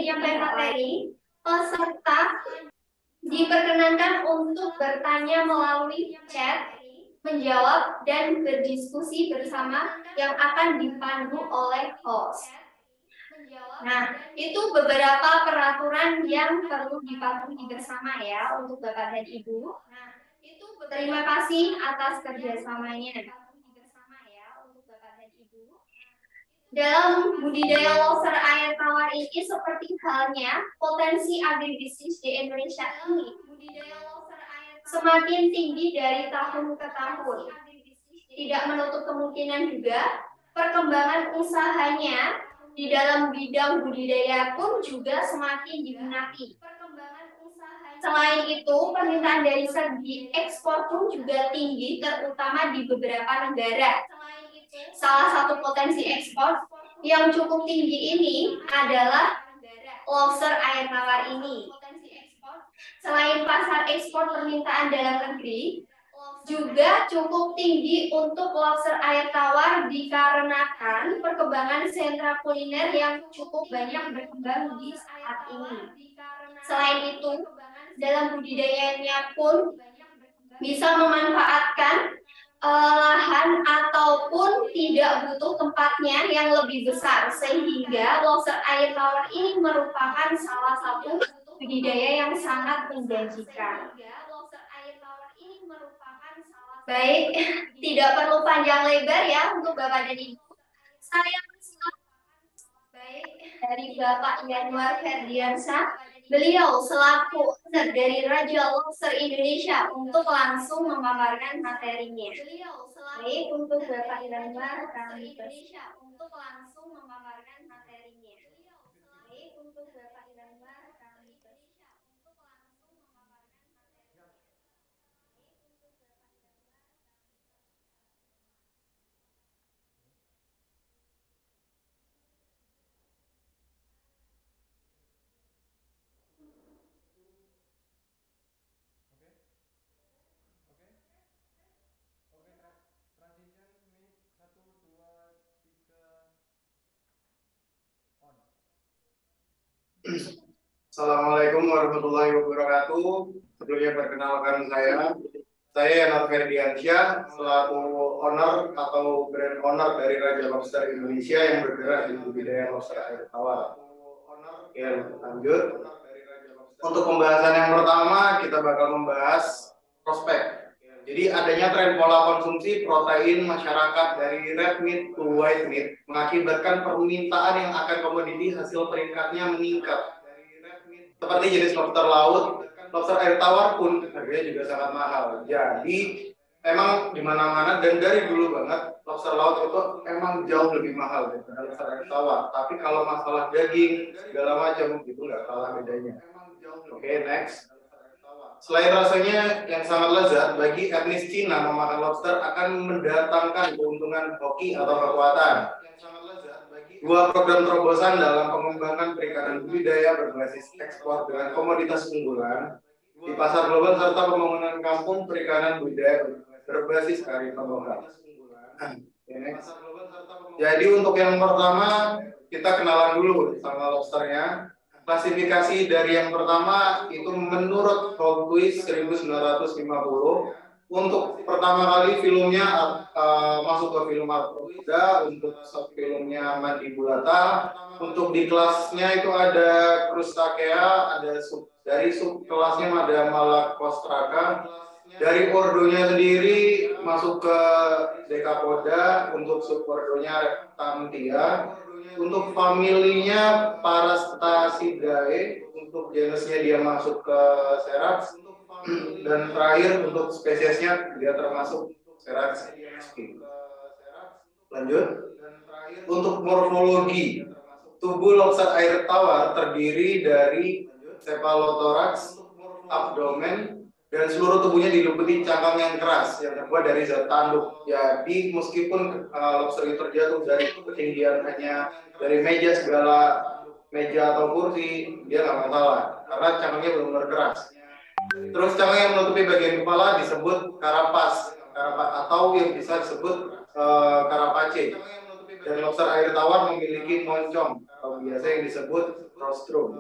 menyampaikan materi, peserta diperkenankan untuk bertanya melalui chat, menjawab, dan berdiskusi bersama yang akan dipandu oleh host. Nah, itu beberapa peraturan yang perlu dipatuhi bersama ya untuk Bapak dan Ibu. Terima kasih atas kerjasamanya. Dalam budidaya lobster air tawar ini seperti halnya potensi agribisnis di Indonesia ini semakin tinggi dari tahun ke tahun. Tidak menutup kemungkinan juga perkembangan usahanya di dalam bidang budidaya pun juga semakin diminati. Selain itu, permintaan dari segi ekspor pun juga tinggi, terutama di beberapa negara. Salah satu potensi ekspor yang cukup tinggi ini adalah lobster air tawar ini. Selain pasar ekspor permintaan dalam negeri, juga cukup tinggi untuk lobster air tawar dikarenakan perkembangan sentra kuliner yang cukup banyak berkembang di saat ini. Selain itu, dalam budidayanya pun bisa memanfaatkan lahan ataupun tidak butuh tempatnya yang lebih besar, sehingga lobster air tawar ini merupakan salah satu budidaya yang sangat menjanjikan. Baik, tidak perlu panjang lebar ya untuk Bapak dan Ibu. Saya dari Bapak Yanuar Ferdiansyah, beliau selaku owner dari Raja Lobster Indonesia untuk langsung memaparkan materinya. Baik, untuk Bapak Yanuar kami Assalamualaikum warahmatullahi wabarakatuh. Sebelumnya perkenalkan saya Yanuar Ferdiansyah selaku owner atau brand owner dari Raja Lobster Indonesia yang bergerak di budidaya lobster air tawar. Ya, lanjut. Untuk pembahasan yang pertama kita bakal membahas prospek. Jadi adanya tren pola konsumsi protein masyarakat dari red meat to white meat mengakibatkan permintaan yang akan komoditi hasil peringkatnya meningkat. Seperti jenis lobster laut, lobster air tawar pun harganya juga sangat mahal. Jadi emang di mana-mana dan dari dulu banget lobster laut itu emang jauh lebih mahal daripada lobster air tawar. Tapi kalau masalah daging segala macam itu nggak kalah bedanya. Oke, next. Selain rasanya yang sangat lezat, bagi etnis Cina memakan lobster akan mendatangkan keuntungan hoki atau kekuatan. Dua program terobosan dalam pengembangan perikanan budidaya berbasis ekspor dengan komoditas unggulan di pasar global serta pembangunan kampung perikanan budidaya berbasis kearifan lokal. Jadi untuk yang pertama kita kenalan dulu sama lobsternya. Klasifikasi dari yang pertama itu menurut Hogwitz 1950. Untuk pertama kali filmnya masuk ke film Arthropoda, untuk subfilmnya Mandibulata. Untuk di kelasnya itu ada Crustacea, ada dari subkelasnya ada Malacostraca. Dari ordonya sendiri masuk ke Decapoda, untuk subordonya Reptantia. Untuk familinya Parastasidae, untuk jenisnya dia masuk ke Serax, dan terakhir untuk spesiesnya dia termasuk Serax. Lanjut. Untuk morfologi, tubuh lobster air tawar terdiri dari cephalothorax, abdomen, dan seluruh tubuhnya diliputi cangkang yang keras yang terbuat dari zat tanduk. Jadi meskipun lobster itu terjatuh dari ketinggian hanya dari meja atau kursi, dia nggak masalah karena cangkangnya benar-benar keras. Terus cangkang yang menutupi bagian kepala disebut karapas atau yang bisa disebut karapace. Dan lobster air tawar memiliki moncong atau biasa yang disebut rostrum.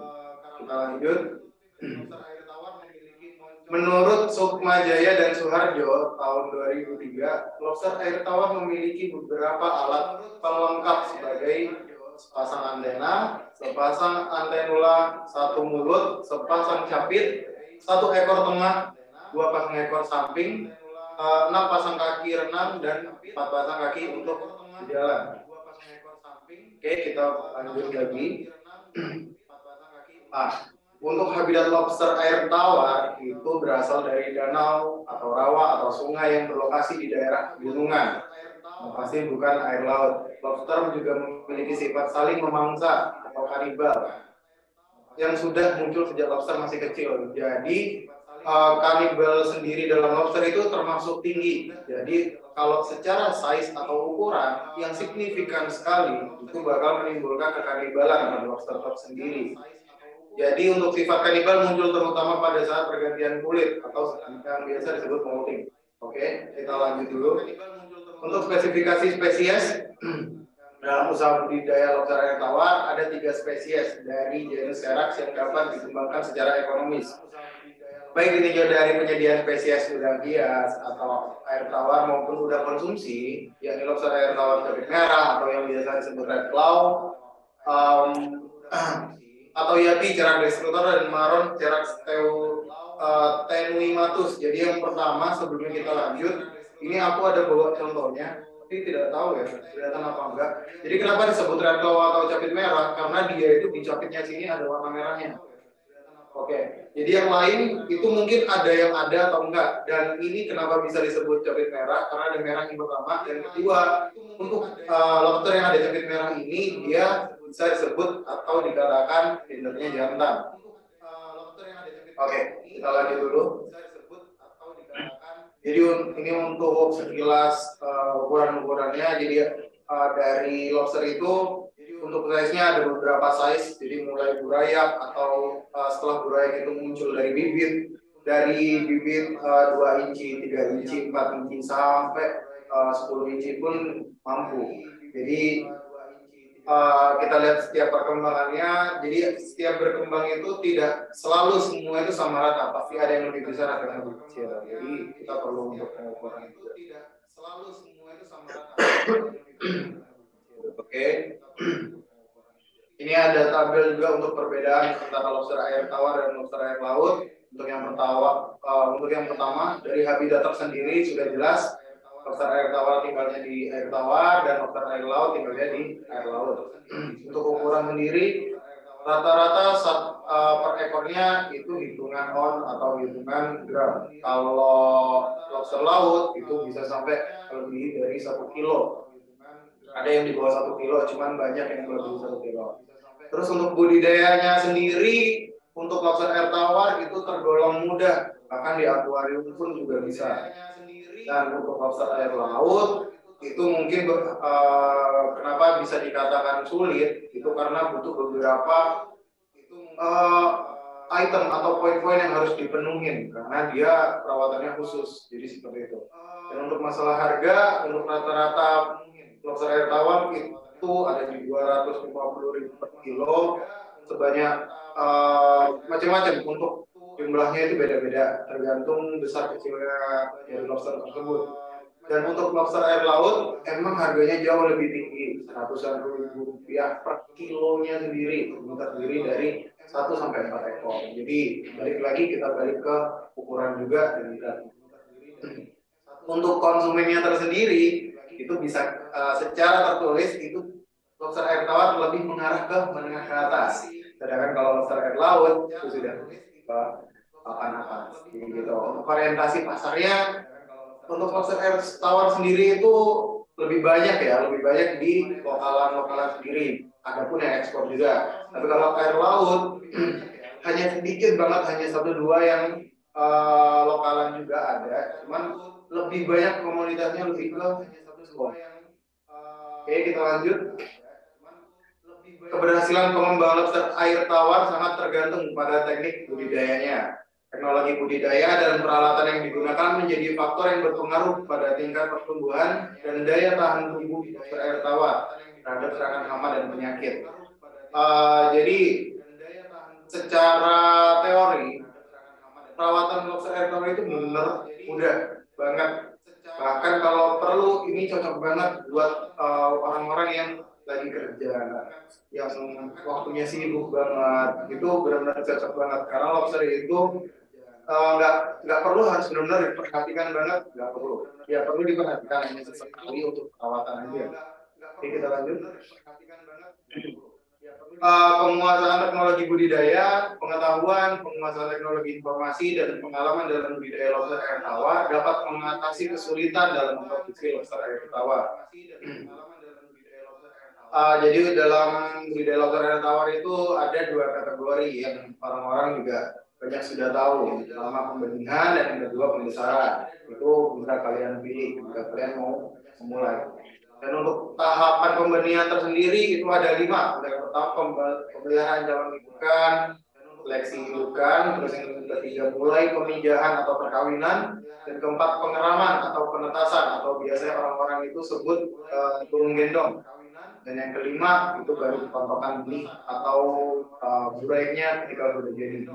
Kita lanjut. Menurut Sukma Jaya dan Suharjo tahun 2003, lobster air tawar memiliki beberapa alat pelengkap sebagai sepasang antena, sepasang antenula, satu mulut, sepasang capit, satu ekor tengah, dua pasang ekor samping, 6 pasang kaki renang, dan 4 pasang kaki untuk berjalan. Oke, kita lanjut lagi. Untuk habitat lobster air tawar itu berasal dari danau atau rawa atau sungai yang berlokasi di daerah pegunungan. Pasti bukan air laut. Lobster juga memiliki sifat saling memangsa atau kanibal yang sudah muncul sejak lobster masih kecil. Jadi kanibal sendiri dalam lobster itu termasuk tinggi. Jadi kalau secara size atau ukuran yang signifikan sekali itu bakal menimbulkan kekanibalan pada lobster tersendiri. Jadi untuk sifat kanibal muncul terutama pada saat pergantian kulit atau yang biasa disebut molting. Oke, kita lanjut dulu. Untuk spesifikasi spesies dalam usaha budidaya lobster air tawar ada 3 spesies dari genus Serax yang dapat dikembangkan secara ekonomis. Baik ditinjau dari penyediaan spesies udang hias atau air tawar maupun udang konsumsi, yakni lobster air tawar capit merah atau yang biasa disebut red claw, atau yati cerak destructor dan maron cerak tenuimatus. Jadi yang pertama sebelum kita lanjut, ini aku ada bawa contohnya, tapi tidak tahu ya kelihatan apa enggak. Jadi kenapa disebut red claw atau capit merah? Karena dia itu di capitnya sini ada warna merahnya. Oke, jadi yang lain itu mungkin ada yang ada atau enggak. Dan ini kenapa bisa disebut capit merah? Karena ada merah yang pertama. Dan kedua, untuk lobster yang ada capit merah ini dia bisa disebut atau dikatakan gendernya jantan. Oke, kita lanjut dulu. Jadi ini untuk sekilas ukuran-ukurannya. Jadi dari lobster itu untuk size-nya ada beberapa size. Jadi mulai burayak atau setelah burayak itu muncul dari bibit 2 inci, 3 inci, 4 inci sampai 10 inci pun mampu. Jadi kita lihat setiap perkembangannya. Jadi setiap berkembang itu tidak selalu semua itu sama rata, pasti ada yang lebih besar atau yang lebih kecil. Jadi kita perlu untuk pengukuran itu. Tidak selalu semua itu sama rata. Oke. Ini ada tabel juga untuk perbedaan antara lobster air tawar dan lobster air laut. Untuk yang pertama dari habitat tersendiri sudah jelas. Lobster air tawar tinggalnya di air tawar dan lobster air laut tinggalnya di air laut. Untuk ukuran sendiri rata-rata per ekornya itu hitungan on atau hitungan gram. Kalau lobster laut itu bisa sampai lebih dari 1 kilo. Ada yang di bawah 1 kilo, cuman banyak yang lebih 1 kilo. Terus untuk budidayanya sendiri untuk lobster air tawar itu tergolong mudah, bahkan di akuarium pun juga bisa. Dan untuk lobster air laut itu mungkin kenapa bisa dikatakan sulit itu karena butuh beberapa item atau poin-poin yang harus dipenuhin karena dia perawatannya khusus. Jadi seperti itu. Dan untuk masalah harga, untuk rata-rata lobster air tawar itu ada di 250.000 per kilo, sebanyak macam-macam. Untuk jumlahnya itu beda-beda tergantung besar kecilnya dari lobster tersebut. Dan untuk lobster air laut emang harganya jauh lebih tinggi, ratusan ribu rupiah per kilonya sendiri, terdiri dari 1 sampai 4 ekor. Jadi kita balik ke ukuran juga dan berat. Untuk konsumennya tersendiri itu bisa secara tertulis itu lobster air tawar lebih mengarah ke menengah ke atas. Sedangkan kalau lobster air laut itu sudah ke papan atas. Gitu. Untuk orientasi pasarnya untuk lobster air tawar sendiri itu lebih banyak di lokalan sendiri. Adapun yang ekspor juga. Tapi kalau air laut hanya sedikit banget, hanya 1-2 yang lokalan juga ada. Cuman lebih banyak komoditasnya lebih ke ekspor. Oke, kita lanjut. Keberhasilan pengembangan lobster air tawar sangat tergantung pada teknik budidayanya. Teknologi budidaya dan peralatan yang digunakan menjadi faktor yang berpengaruh pada tingkat pertumbuhan dan daya tahan tubuh lobster air tawar. terhadap serangan hama dan penyakit. Jadi secara teori perawatan lobster air tawar itu benar mudah banget. Bahkan kalau perlu ini cocok banget buat orang-orang yang lagi kerja, yang waktunya sibuk banget, itu benar-benar cocok banget karena lobster itu nggak perlu harus benar-benar diperhatikan banget, nggak perlu. Ya perlu diperhatikan hanya sesekali untuk perawatan aja. Oke, kita lanjut. Penguasaan teknologi budidaya, pengetahuan, penguasaan teknologi informasi, dan pengalaman dalam budidaya lobster air tawar dapat mengatasi kesulitan dalam memproduksi lobster air tawar. Jadi dalam budidaya lobster air tawar itu ada dua kategori yang orang-orang juga banyak sudah tahu. Pertama pembenihan dan yang kedua pembesaran. Itu bisa kalian pilih jika kalian mau memulai. Dan untuk tahapan pembenihan tersendiri itu ada 5. Yang pertama pemeliharaan calon indukan, seleksi indukan, terus yang ketiga mulai pemijahan atau perkawinan, dan keempat pengeraman atau penetasan atau biasanya orang-orang itu sebut turun gendong. Dan yang kelima itu baru tontokan benih atau burainya ketika sudah jadi.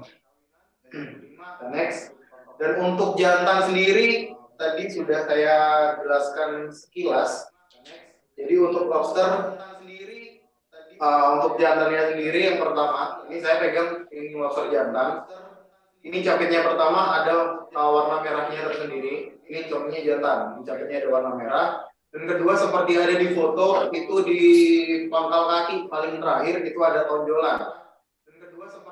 Dan next. Dan untuk jantan sendiri tadi sudah saya jelaskan sekilas. Jadi untuk lobster untuk jantannya sendiri yang pertama, ini saya pegang ini lobster jantan. Ini capitnya pertama ada warna merahnya tersendiri. Ini contohnya jantan, ini capitnya ada warna merah. Dan kedua seperti ada di foto itu di pangkal kaki paling terakhir itu ada tonjolan.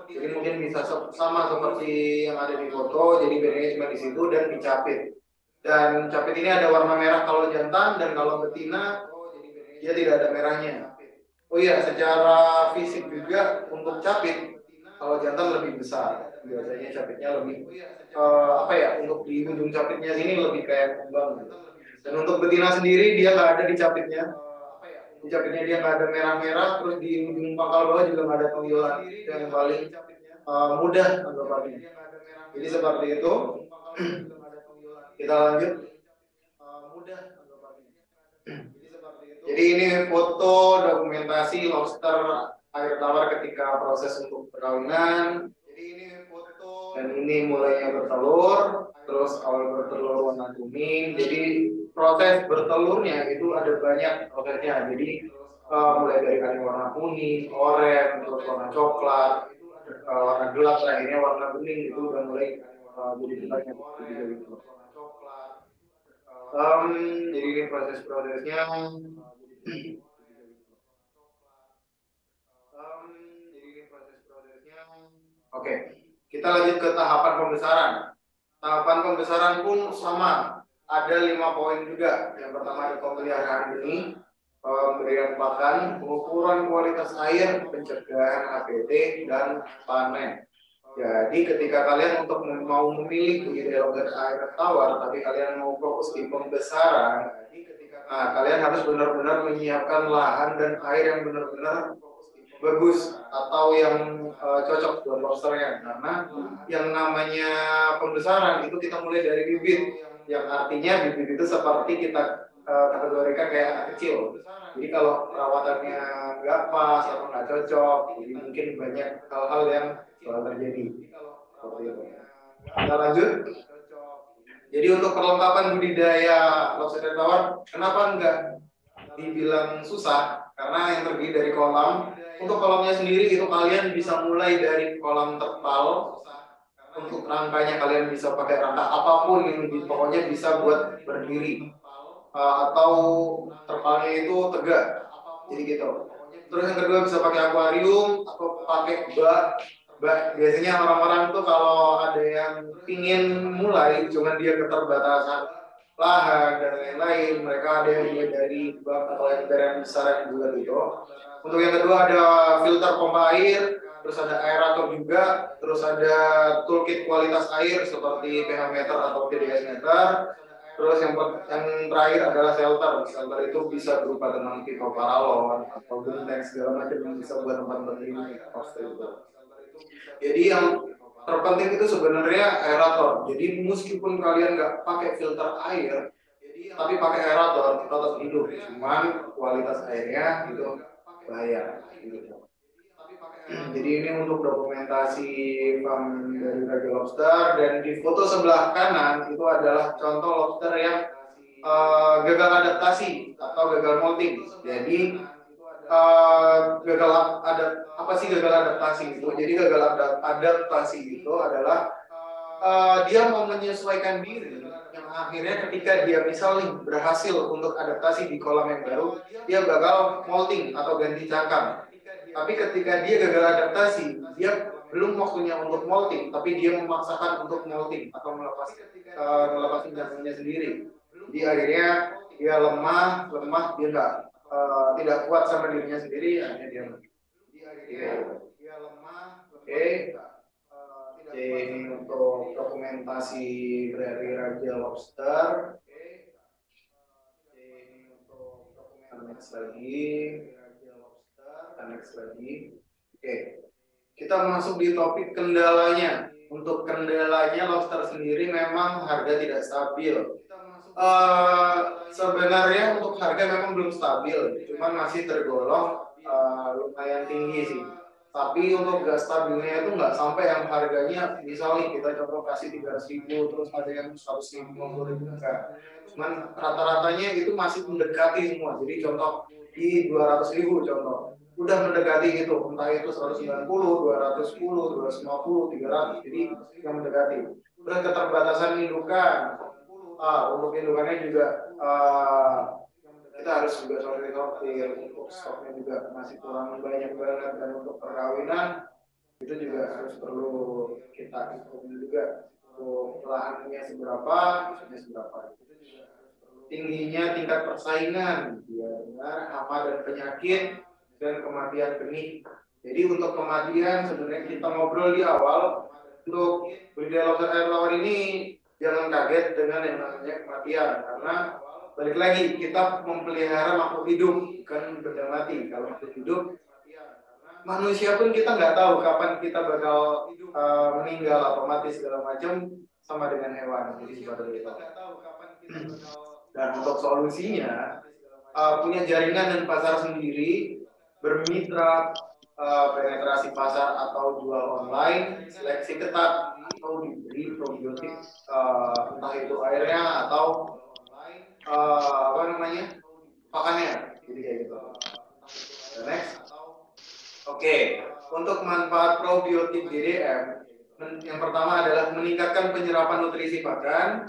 Jadi mungkin bisa sama seperti yang ada di foto, jadi bedanya cuma di situ dan di capit. Dan capit ini ada warna merah kalau jantan dan kalau betina dia tidak ada merahnya. Oh iya, secara fisik juga untuk capit kalau jantan lebih besar. Biasanya capitnya lebih untuk di ujung capitnya sini lebih kayak kembang gitu. Dan untuk betina sendiri dia nggak ada di capitnya. Di capitnya dia nggak ada merah-merah, terus di ujung pangkal bawah juga nggak ada tonjolan. Itu yang paling mudah anggapannya. Jadi seperti itu. Kita lanjut. Jadi ini foto dokumentasi lobster air tawar ketika proses untuk perkawinan. Dan ini mulainya bertelur, terus awal bertelur warna kuning. Jadi proses bertelurnya itu ada banyak prosesnya. Jadi mulai dari warna kuning, oranye, terus warna coklat, warna gelap, akhirnya warna bening itu udah mulai jadi banyak gitu. Jadi ini proses-prosesnya. Oke, kita lanjut ke tahapan pembesaran. Tahapan pembesaran pun sama, ada 5 poin juga. Yang pertama ada pemeliharaan benih, pemberian pakan, pengukuran kualitas air, pencegahan HPT, dan panen. Jadi ketika kalian untuk mau memilih budidaya lobster air tawar, tapi kalian mau fokus di pembesaran, nah kalian harus benar-benar menyiapkan lahan dan air yang benar-benar bagus atau yang cocok buat lobsternya. Karena yang namanya pembesaran itu kita mulai dari bibit, yang artinya bibit itu seperti kita kategorikan kayak anak kecil. Jadi kalau perawatannya nggak pas atau nggak cocok, jadi mungkin banyak hal-hal yang terjadi seperti itu. Kita lanjut. Jadi untuk perlengkapan budidaya lobster air tawar, kenapa nggak dibilang susah? Karena yang terdiri dari kolam. Untuk kolamnya sendiri itu kalian bisa mulai dari kolam terpal. Untuk rangkanya kalian bisa pakai rangka apapun yang pokoknya bisa buat berdiri. Atau terpalnya itu tegak. Jadi gitu. Terus yang kedua bisa pakai akuarium atau pakai bak. Biasanya orang-orang tuh kalau ada yang ingin mulai, cuman dia keterbatasan lahan dan lain-lain, mereka ada yang mulai dari bak atau yang besar yang bulat itu. Untuk yang kedua ada filter pompa air, terus ada aerator juga, terus ada toolkit kualitas air seperti pH meter atau PDS meter. Terus yang terakhir adalah shelter. Shelter itu bisa berupa tenang pico paralon atau genteng segala macam yang bisa buat tempat-tempat ini itu. Jadi yang terpenting itu sebenarnya aerator. Jadi meskipun kalian nggak pakai filter air, tapi pakai aerator tetap hidup, cuman kualitas airnya itu bahaya gitu. Jadi ini untuk dokumentasi farm dari Raja Lobster, dan di foto sebelah kanan itu adalah contoh lobster yang gagal adaptasi atau gagal molting. Jadi gagal ada apa sih gagal adaptasi itu? Jadi gagal adaptasi itu adalah dia mau menyesuaikan diri, yang akhirnya ketika dia misalnya berhasil untuk adaptasi di kolam yang baru, dia bakal molting atau ganti cangkang. Tapi ketika dia gagal adaptasi, dia belum waktunya untuk molting, tapi dia memaksakan untuk molting atau melepas cangkangnya sendiri. Jadi akhirnya dia lemah, dia tidak kuat sama dirinya sendiri, akhirnya dia mati. Oke. Ini untuk dokumentasi dari Raja Lobster. Next lagi. Oke. Kita masuk di topik kendalanya. Untuk kendalanya lobster sendiri memang harga tidak stabil. Sebenarnya untuk harga memang belum stabil, cuman masih tergolong lumayan tinggi sih. Tapi untuk gas stabilnya itu nggak sampai yang harganya misalnya kita contoh kasih 300.000 terus ada yang 100.000, 50.000 enggak. Cuman rata-ratanya itu masih mendekati semua. Jadi contoh di 200.000 contoh udah mendekati itu, entah itu 190, 210, 250, 300. Jadi yang mendekati. Terus keterbatasan indukan. Untuk indukannya juga kita harus juga sortir untuk stoknya juga masih kurang banyak banget, dan untuk perkawinan itu juga harus perlu kita hitung juga untuk lahannya seberapa, isunya seberapa, tingginya tingkat persaingan, benar hama dan penyakit, dan kematian benih. Jadi untuk kematian sebenarnya kita ngobrol di awal, untuk budidaya lobster air tawar ini jangan kaget dengan yang namanya kematian, karena balik lagi kita memelihara makhluk hidup, bukan benda mati. Kalau makhluk hidup, manusia pun kita nggak tahu kapan kita bakal meninggal atau mati segala macam, sama dengan hewan. Jadi seperti itu. Dan untuk solusinya punya jaringan dan pasar sendiri, bermitra, penetrasi pasar atau jual online, seleksi ketat, atau diberi probiotik, entah itu airnya atau pakannya, jadi kayak gitu. Next. Oke, untuk manfaat probiotik DDM, yang pertama adalah meningkatkan penyerapan nutrisi pakan,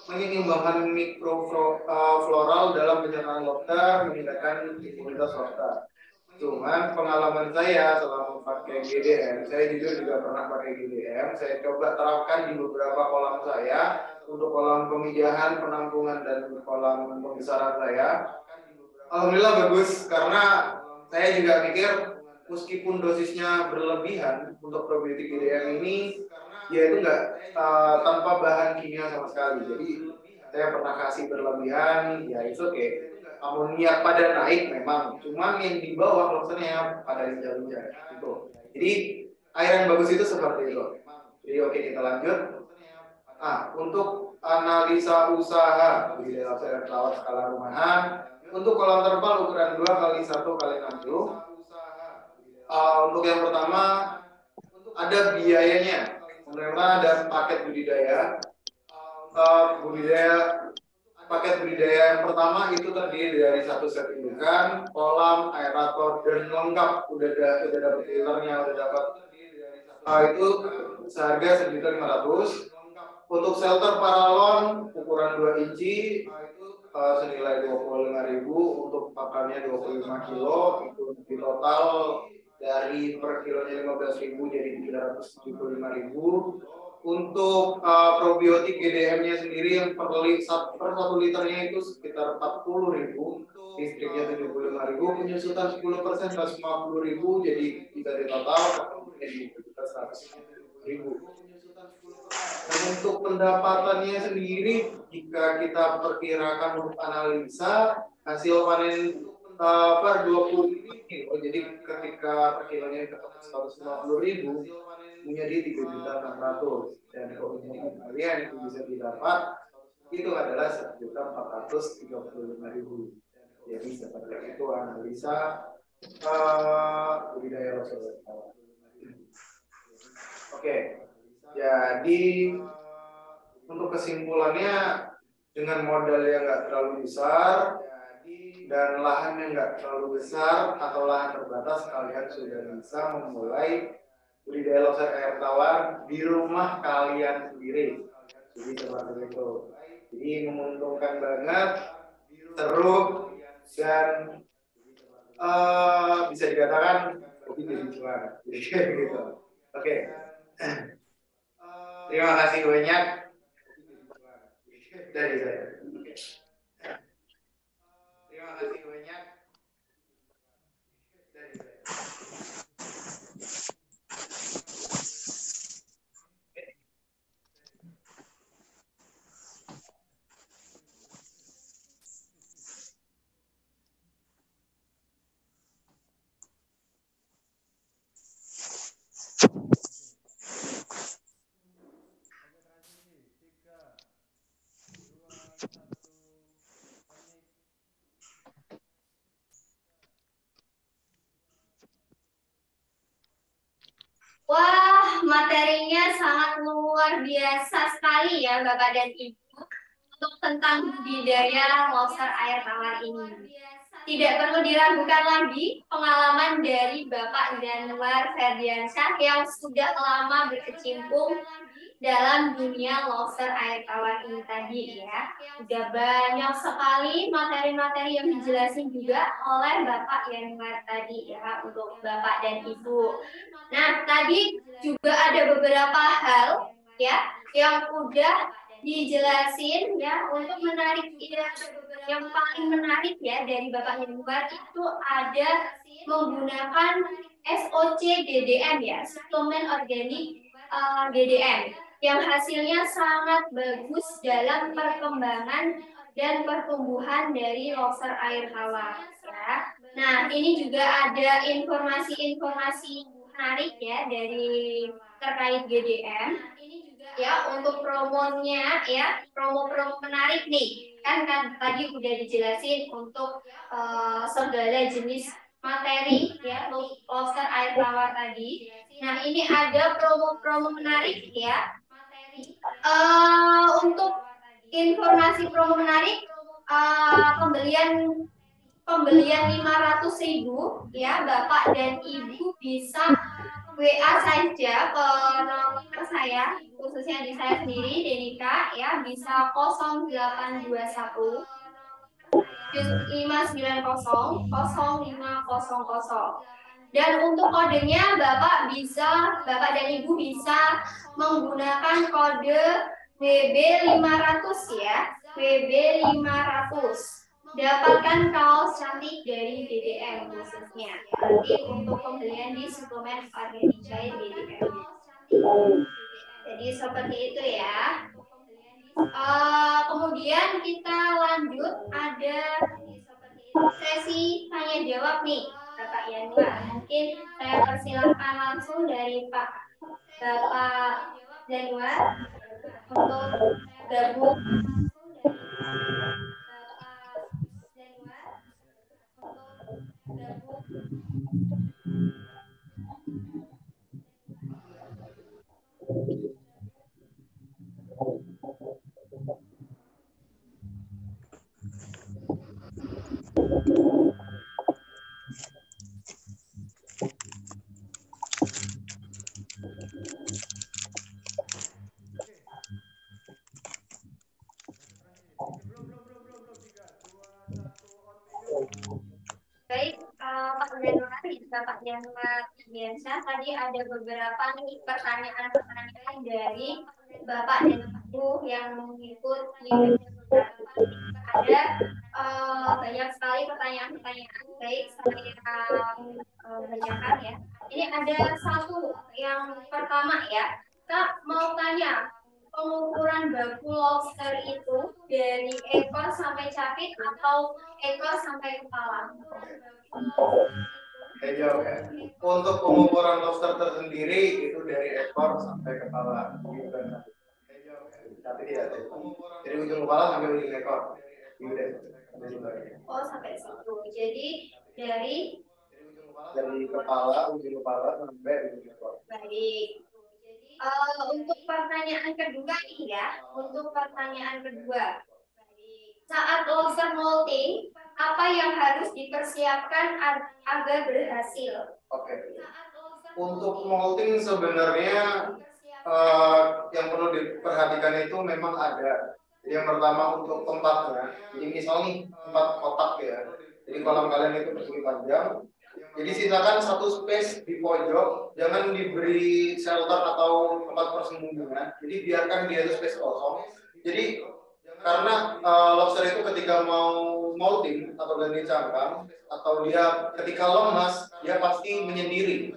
menyeimbangkan mikrofloral dalam pencernaan lobster, meningkatkan imunitas lobster. Cuman pengalaman saya selama pakai GDM, saya jujur juga pernah pakai GDM, saya coba terapkan di beberapa kolam saya, untuk kolam pemijahan, penampungan, dan kolam pembesaran saya. Alhamdulillah bagus, karena saya juga mikir meskipun dosisnya berlebihan untuk probiotik GDM ini, ya itu nggak tanpa bahan kimia sama sekali. Jadi saya pernah kasih berlebihan, ya itu oke. Amonia pada naik memang, cuman yang di bawah lobsternya pada lincah-lincah gitu. Jadi air yang bagus itu seperti itu. Jadi oke, kita lanjut. Untuk analisa usaha budidaya lobster air tawar skala rumahan, untuk kolam terpal ukuran 2 kali 1 kali 60. Untuk yang pertama ada biayanya. Pertama ada paket budidaya. Paket budidaya yang pertama itu terdiri dari 1 set indukan, kolam, aerator, dan lengkap. Udah dapat filternya, udah dapat. Itu seharga 1.500.000. Untuk shelter paralon ukuran 2 inci senilai 25.000, untuk pakannya 25 kilo, itu di total dari per kilonya 15.000 jadi 375.000. Untuk probiotik GDM-nya sendiri yang per 1 liternya itu sekitar 40.000, listriknya 75.000, penyusutan 10% 150.000, jadi kita di total jadi 100.000. Dan untuk pendapatannya sendiri, jika kita perkirakan untuk analisa hasil panen per 20 kilo, jadi ketika per kilonya ketemu 150.000, menjadi 3.600.000, dan kalau menjadi kalian itu bisa didapat itu adalah 1.435.000. Jadi seperti itu analisa budidaya lobster air tawar. Oke, jadi untuk kesimpulannya, dengan modal yang nggak terlalu besar dan lahan yang nggak terlalu besar atau lahan terbatas, kalian sudah bisa memulai budidaya lobster air tawar di rumah kalian sendiri. Jadi seperti itu. Jadi menguntungkan banget, seru, dan bisa dikatakan hobi jadi cuan. Jadi kayak gitu. Oke. Terima kasih banyak dari saya. Terima kasih banyak dari saya. Wah, materinya sangat luar biasa sekali ya Bapak dan Ibu untuk tentang budidaya lobster air tawar ini. Tidak perlu diragukan lagi pengalaman dari Bapak Januar Ferdiansyah yang sudah lama berkecimpung dalam dunia lobster air tawar ini tadi ya. Sudah banyak sekali materi-materi yang dijelasin juga oleh Bapak Januar tadi ya untuk Bapak dan Ibu. Nah, tadi juga ada beberapa hal ya yang udah dijelasin ya untuk menarik ya, yang paling menarik ya dari Bapak Januar itu ada menggunakan SOC DDM ya, suplemen organik DDM yang hasilnya sangat bagus dalam perkembangan dan pertumbuhan dari lobster air tawar ya. Nah, ini juga ada informasi-informasi menarik ya dari terkait GDM ya untuk promonya ya, promo-promo menarik nih kan tadi udah dijelasin untuk segala jenis materi ya lobster air tawar tadi. Nah, ini ada promo-promo menarik ya. Untuk informasi promo menarik, pembelian 500.000 ya Bapak dan Ibu bisa WA saja ke nomor saya, khususnya di saya sendiri Denika ya, bisa 0821 590 0500. Dan untuk kodenya Bapak dan Ibu bisa menggunakan kode WB500 ya, WB500. Dapatkan kaos cantik dari DDM khususnya. Nanti untuk pembelian di suplemen organik cair DDM. Jadi seperti itu ya. Kemudian kita lanjut ada sesi tanya jawab nih Bapak Yanwar. Mungkin saya persilahkan langsung dari Bapak Yanwar untuk gabung. Baik, Pak Januar, Bapak Januar biasa tadi ada beberapa nih pertanyaan-pertanyaan dari Bapak dan Ibu yang mengikuti. Ada banyak sekali pertanyaan-pertanyaan. Baik, saya bacakan ya. Ini ada satu yang pertama ya. Kak mau tanya, pengukuran baku lobster itu dari ekor sampai capit atau ekor sampai kepala? Saya jawab ya. Untuk pengukuran lobster tersendiri itu dari ekor sampai kepala. tapi tidak ada. Dari ujung kepala sampai ujung ekor. Oh, sampai situ. Jadi dari kepala, ujung kepala sampai ujung ekor. Baik. Untuk pertanyaan kedua nih ya. Untuk pertanyaan kedua. Saat lobster molting, apa yang harus dipersiapkan agar berhasil? Oke. Untuk molting sebenarnya yang perlu diperhatikan itu memang ada. Jadi yang pertama untuk tempatnya. Jadi misalnya tempat kotak ya. Jadi kolam kalian itu persegi panjang. Jadi sisakan satu space di pojok, jangan diberi shelter atau tempat persembunyian. Jadi biarkan dia itu space kosong. Jadi karena lobster itu ketika mau molting atau ganti cangkang atau dia ketika lemas dia pasti menyendiri.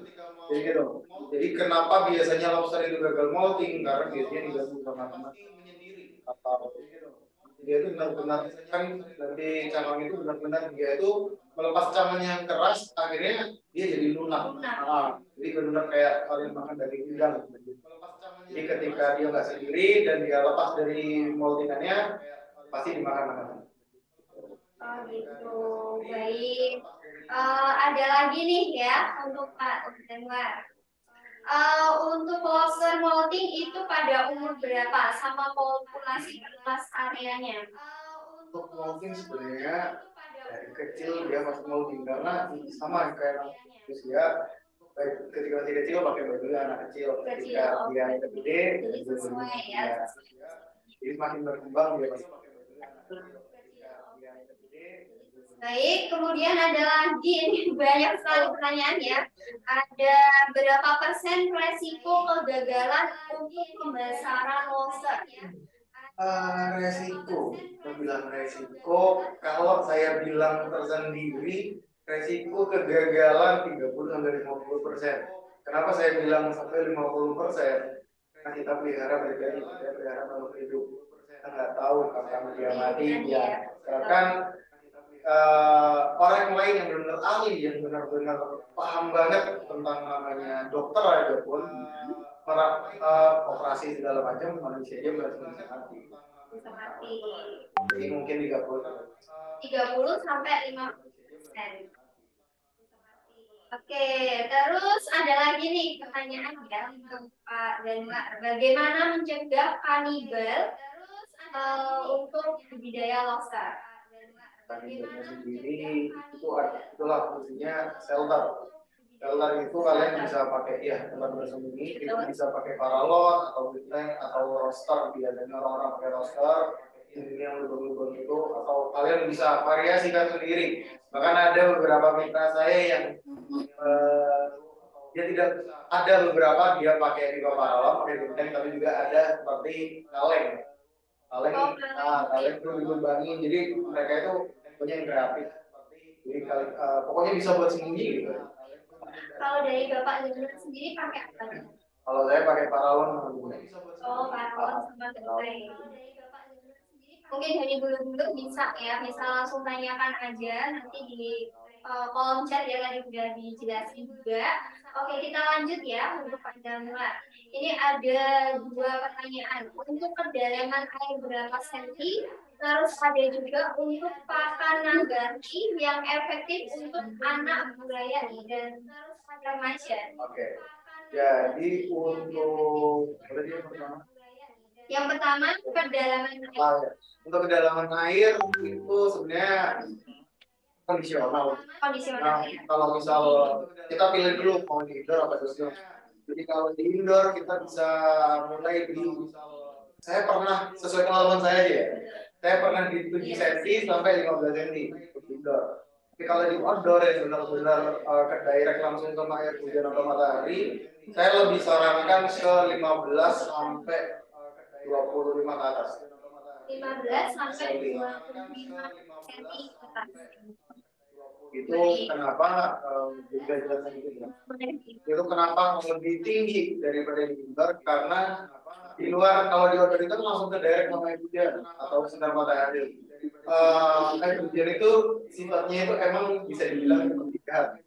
Jadi gitu. Jadi kenapa biasanya lobster itu gagal molting? Karena biasanya diganggu sama teman atau dia itu benar-benar kan nanti cangkang itu benar-benar dia itu melepas cangkang yang keras akhirnya dia jadi lunak. Jadi benar-benar kayak kalian makan daging udang. Jadi ketika dia nggak sendiri dan dia lepas dari moltingannya pasti dimakan. Oh gitu, baik. Ada lagi nih ya untuk Pak Denwar. Untuk lobster molting itu pada umur berapa sama populasi luas areanya? Untuk molting sebenarnya dari kecil dia masih molting karena sama kayak usia ketika masih kecil pakai baju anak kecil ketika dia gede jadi sesuai ya. Jadi semakin berkembang dia masih pakai baju anak kecil. Baik, kemudian ada lagi ini banyak sekali pertanyaan ya. Ada berapa persen resiko kegagalan untuk pembesaran lobster? Resiko, saya bilang resiko. Kalau saya bilang tersendiri, resiko kegagalan 30-50%. Kenapa saya bilang sampai 50%? Karena kita pelihara mereka, kita pelihara makhluk hidup. Kita nggak tahu kapan dia mati. Ya, bahkan orang yang lain yang benar-benar ahli, yang benar-benar paham banget tentang namanya dokter aja pun operasi segala macam manusia aja bisa mati. Jadi mungkin 30 sampai 50%. Oke, terus ada lagi nih pertanyaan ya untuk Pak Denwar. Bagaimana mencegah kanibal untuk budidaya lobster? Kanibalnya sendiri itulah fungsinya shelter. Shelter itu kalian bisa pakai ya tempat bersembunyi, itu bisa pakai paralon atau benteng atau roster, biasanya orang-orang pakai roster ini yang lubang-lubang itu, atau kalian bisa variasikan sendiri. Bahkan ada beberapa mitra saya yang dia tidak ada beberapa dia pakai pipa paralon, pakai benteng, tapi juga ada seperti kaleng. Kaleng itu dilubangin, jadi mereka itu punya yang kreatif. Jadi pokoknya bisa buat sembunyi gitu. Kalau dari Bapak sendiri pakai apa? Kalau saya pakai paralon. Oh, paralon sama benteng. Mungkin dari bulu-bulu bisa ya, bisa langsung tanyakan aja nanti di kolom chat ya, tadi sudah dijelasin juga. Oke, kita lanjut ya untuk Pak Januar. Ini ada 2 pertanyaan. Untuk kedalaman air berapa senti? Terus ada juga untuk pakan nagari yang efektif untuk anak budaya dan remaja. Oke. Jadi yang pertama kedalaman air. Untuk kedalaman air itu sebenarnya kondisional. Kalau misal kita pilih dulu mau di indoor apa di outdoor. Jadi kalau di indoor kita bisa mulai saya pernah sesuai pengalaman saya aja ya. Saya pernah di 7 cm sampai 15 cm untuk indoor. Tapi kalau di outdoor ya benar-benar ke direct langsung ke air hujan atau matahari, saya lebih sarankan ke 15 sampai 25 ke atas. 15 sampai 25 cm ke atas. Itu kenapa juga jelasnya gitu ya. Itu kenapa lebih tinggi daripada di indoor, karena di luar kalau di outdoor itu langsung ke direct sama air hujan atau sinar matahari. Air hujan itu sifatnya itu emang bisa dibilang mematikan,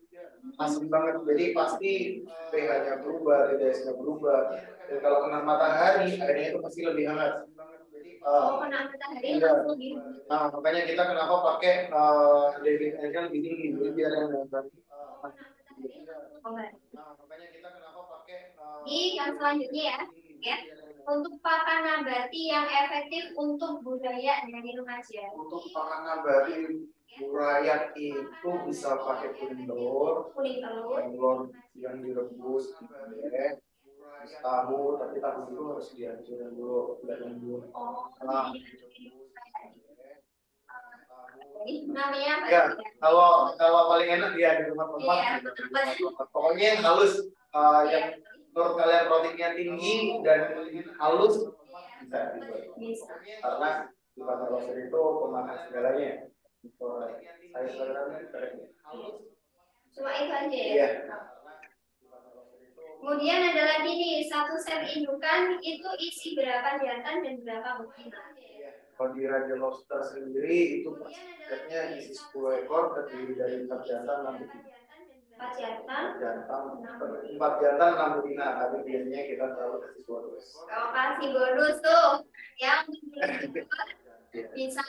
asli banget, jadi pasti pH-nya berubah, pH-nya berubah, dan kalau kena matahari airnya itu pasti lebih hangat. kena matahari iya. langsung di. Nah, makanya kita kenapa pakai living area lebih tinggi, jadi biar yang nonton. Nah, makanya kita kenapa pakai Yang selanjutnya ya. Untuk pakan nabati yang efektif untuk budaya dari remaja. Untuk pakan nabati budaya itu bisa pakai kuning telur yang direbus, ya. Tahu, tapi tahu itu harus dihancurin dulu, dulu. Nah, namanya apa? Ya, kalau paling enak dia di rumah tempat. Pokoknya yang halus, yang menurut kalian proteinnya tinggi dan halus bisa. Karena di pasar pasar itu pemakan segalanya. Cuma itu aja ya. Iya. Kemudian ada lagi nih, satu set indukan itu isi berapa jantan dan berapa betina? Kalau di Raja Lobster sendiri itu setnya isi 10 ekor, terdiri dari 4 jantan 6 betina. 4 jantan 6 betina, tapi biasanya kita taruh kasih bonus. Kalau kasih bonus tuh yang bisa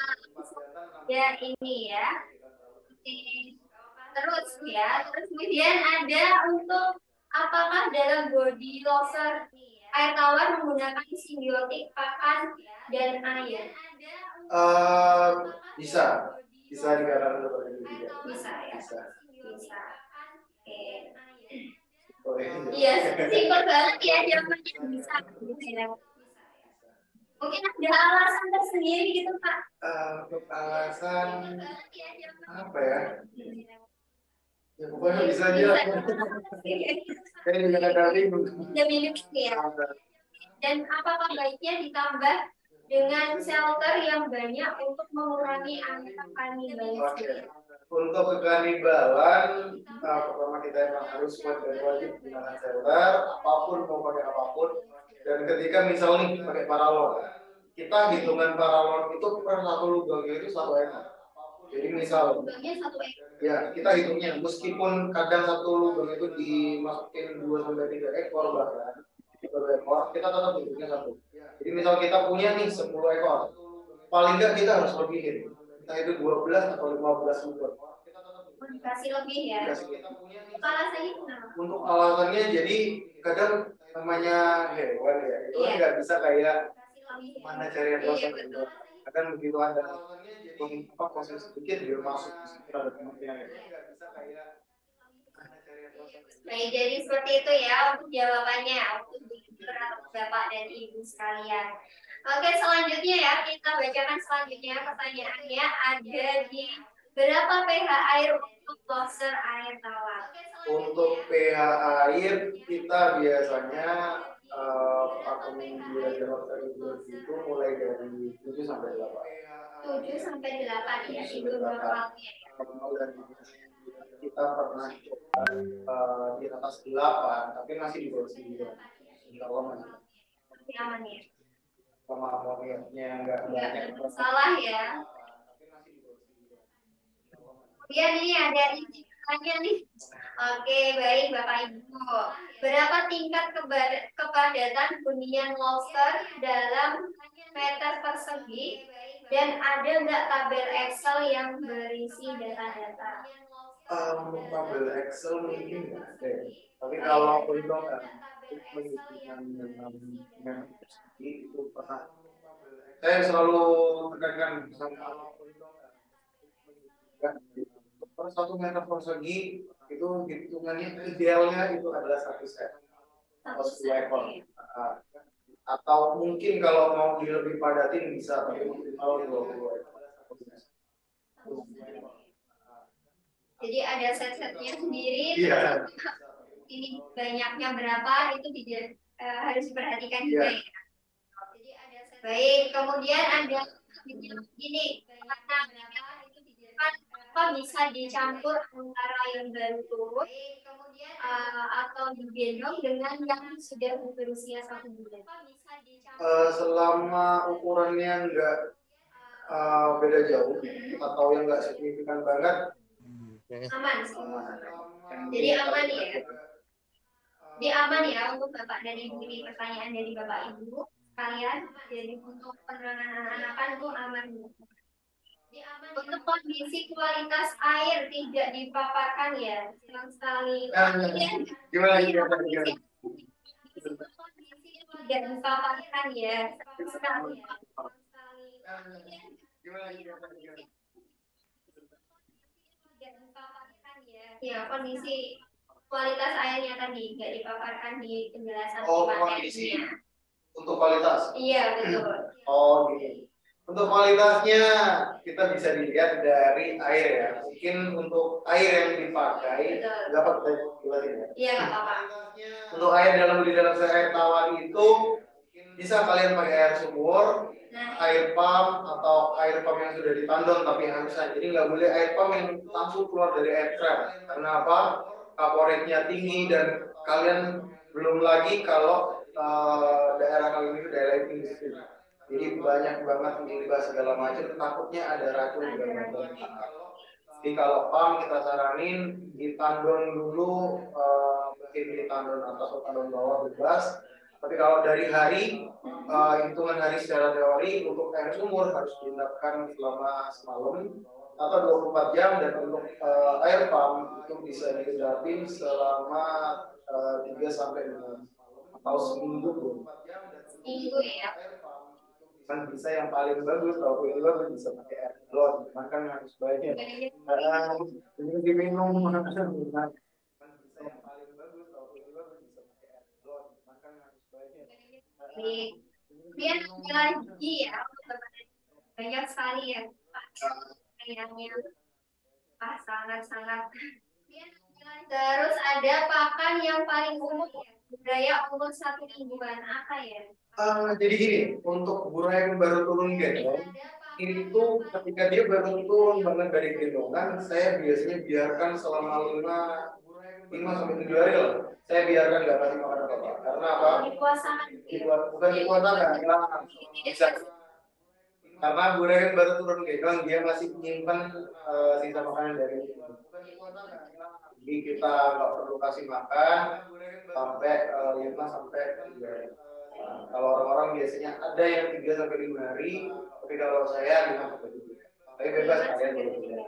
ya ini ya. Terus kemudian ada untuk apakah dalam body lobster air tawar menggunakan simbiotik pakan dan air? Bisa dikatakan seperti itu juga. Bisa ya. Bisa. Oke. Iya, simpel banget ya jawabannya bisa. Mungkin ada alasan tersendiri gitu Pak. Untuk alasan apa ya? Ya pokoknya bisa aja. Saya juga ada milik ya. Dan apakah baiknya ditambah dengan shelter yang banyak untuk mengurangi angka kanibalisme? Untuk kekanibalan, pertama kita emang harus wajib menggunakan shelter, apapun mau pakai apapun. Dan ketika misal nih pakai paralon, kita hitungan paralon itu per satu lubangnya itu 1 ekor. Jadi misal, ya kita hitungnya meskipun kadang satu lubang itu dimasukin 2-3 ekor bahkan 3 ekor, kita tetap hitungnya 1. Jadi misal kita punya nih 10 ekor, paling nggak kita harus lebihin. Entah itu 12 atau 15 lubang. Kasih lebih ya. Alasannya kenapa? Untuk alasannya jadi kadang namanya hewan ya, itu nggak bisa kayak mana cari yang dosen gitu. Kadang begitu ada proses sedikit dia masuk di situ ada kemungkinan nggak bisa kayak mana cari yang dosen. Baik, jadi seperti itu ya untuk jawabannya untuk Bapak dan Ibu sekalian. Oke, selanjutnya ya kita bacakan selanjutnya pertanyaannya ada di berapa pH air untuk lobster air tawar? Untuk pH air kita biasanya pakai di lobster itu mulai dari 7 sampai 8. 7 sampai 8 ya, itu normalnya. Kita pernah coba di atas 8, tapi masih di bawah 9. Insya Allah masih aman ya. Sama amoniaknya nggak banyak salah ya. Kemudian ini ada intinya nih. Oke, baik Bapak Ibu. Berapa tingkat kepadatan hunian lobster dalam meter persegi? Dan ada nggak tabel Excel yang berisi data-data? Tabel Excel mungkin nggak ada. Tapi kalau untuk menghitungan itu pernah. Saya selalu tekankan per 1 meter persegi itu hitungannya idealnya itu adalah 1 set atau 2 ekor. Atau mungkin kalau mau lebih padatin bisa, tapi kalau 20 ekor. Jadi ada set-setnya sendiri. Iya. Ini banyaknya berapa itu harus diperhatikan juga ya. Baik, kemudian ada ini apa bisa dicampur antara yang baru turun atau digendong dengan yang sudah berusia 1 bulan. Selama ukurannya enggak beda jauh atau yang enggak signifikan banget, aman semua. Jadi aman ya. Jadi aman ya untuk Bapak dan Ibu. Ini pertanyaan dari Bapak Ibu. kalian. Jadi untuk penanganan anakan itu aman. Untuk kondisi kualitas air tidak dipaparkan ya, senang sekali. Gimana? Kondisi tidak dipaparkan ya, senang sekali. Ya, kondisi kualitas airnya tadi nggak dipaparkan di penjelasan kondisi untuk kualitas. Iya, betul. Oh, gini. Untuk kualitasnya kita bisa dilihat dari air ya. Mungkin untuk air yang dipakai dapat jelasin ya. Iya, nggak apa-apa. Untuk air di dalam air tawar itu bisa kalian pakai air sumur, air pump atau air pump yang sudah ditandon tapi harusnya. Jadi nggak boleh air pump yang langsung keluar dari air trap. Karena apa? Kaporitnya tinggi dan kalian belum lagi kalau daerah kalian itu daerah yang tinggi. Jadi banyak banget limbah segala macam, takutnya ada racun di dalam tanah. Jadi kalau pump kita saranin ditandon dulu, mungkin ditandon atas atau tandon bawah bebas. Tapi kalau dari hari, hitungan hari secara teori untuk air sumur harus diendapkan selama semalam atau 24 jam, dan untuk air pump itu bisa diendapin selama 3 sampai 5 atau seminggu. Seminggu ya. Kan bisa yang paling bagus kalau yang bagus bisa pakai air galon, cuman kan harus banyak. Ini diminum Kemudian lagi ya, banyak sekali ya yang sangat-sangat. Terus ada pakan yang paling umum ya, budaya umur 1 mingguan apa ya? Jadi gini, untuk buraya yang baru turun gendong, itu ketika dia baru turun banget dari gendongan, saya biasanya biarkan selama 5 sampai 7 hari lah. Saya biarkan nggak kasih makan apa-apa. Karena apa? Dikuasakan. Bukan dikuasakan, bisa. Karena buraya yang baru turun gendong, dia masih menyimpan sisa makanan dari itu. Jadi kita nggak perlu kasih makan sampai 5 sampai 7 hari. Kalau orang-orang biasanya ada yang 3 sampai 5 hari, tapi kalau saya 5 sampai 7. Tapi bebas kalian boleh pilih.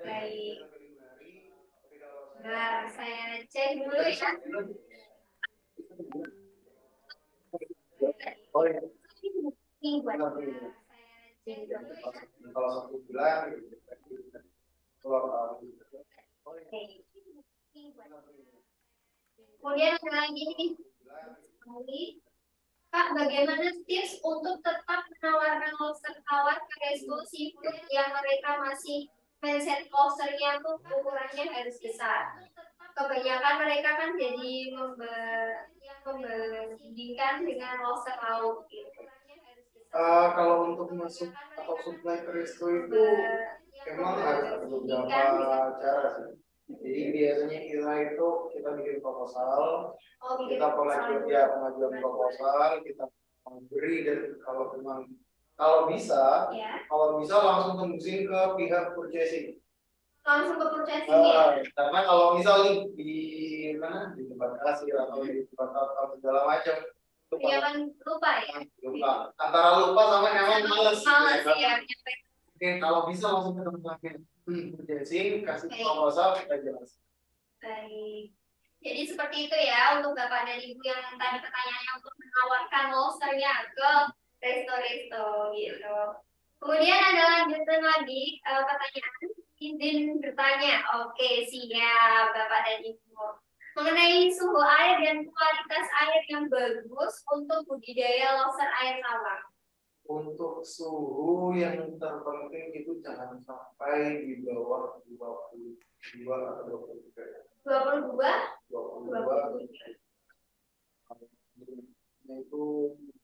Baik. Nah, saya cek dulu ya. Oh iya. Mingguan. Kalau 1 bulan, keluar. Kemudian ada lagi nih, Pak, bagaimana tips untuk tetap menawarkan lobster tawar ke resto seafood yang mereka masih mindset lobsternya tuh ukurannya harus besar. Kebanyakan mereka kan jadi membandingkan dengan lobster laut gitu. Kalau untuk masuk atau supply ke resto itu memang ada beberapa cara sih. Jadi biasanya kita bikin proposal, kita pengajuan proposal, kita memberi, dan kalau bisa langsung tembusin ke pihak purchasing. Langsung ke purchasing ya? Karena kalau misal nih di tempat kasir atau di tempat segala macam, iya kan lupa ya? Lupa. Antara lupa sama memang males. Males ya. Oke, kalau bisa langsung ke tempat purchasing, kasih proposal, kita jelas. Baik. Jadi seperti itu ya untuk Bapak dan Ibu yang tadi pertanyaannya untuk menawarkan lobsternya ke resto-resto gitu. Kemudian ada lanjutan lagi pertanyaan, izin bertanya. Oke, siap Bapak dan Ibu. Mengenai suhu air dan kualitas air yang bagus untuk budidaya lobster air tawar. Untuk suhu yang terpenting itu jangan sampai di bawah 22 atau 23. 22? 22. Itu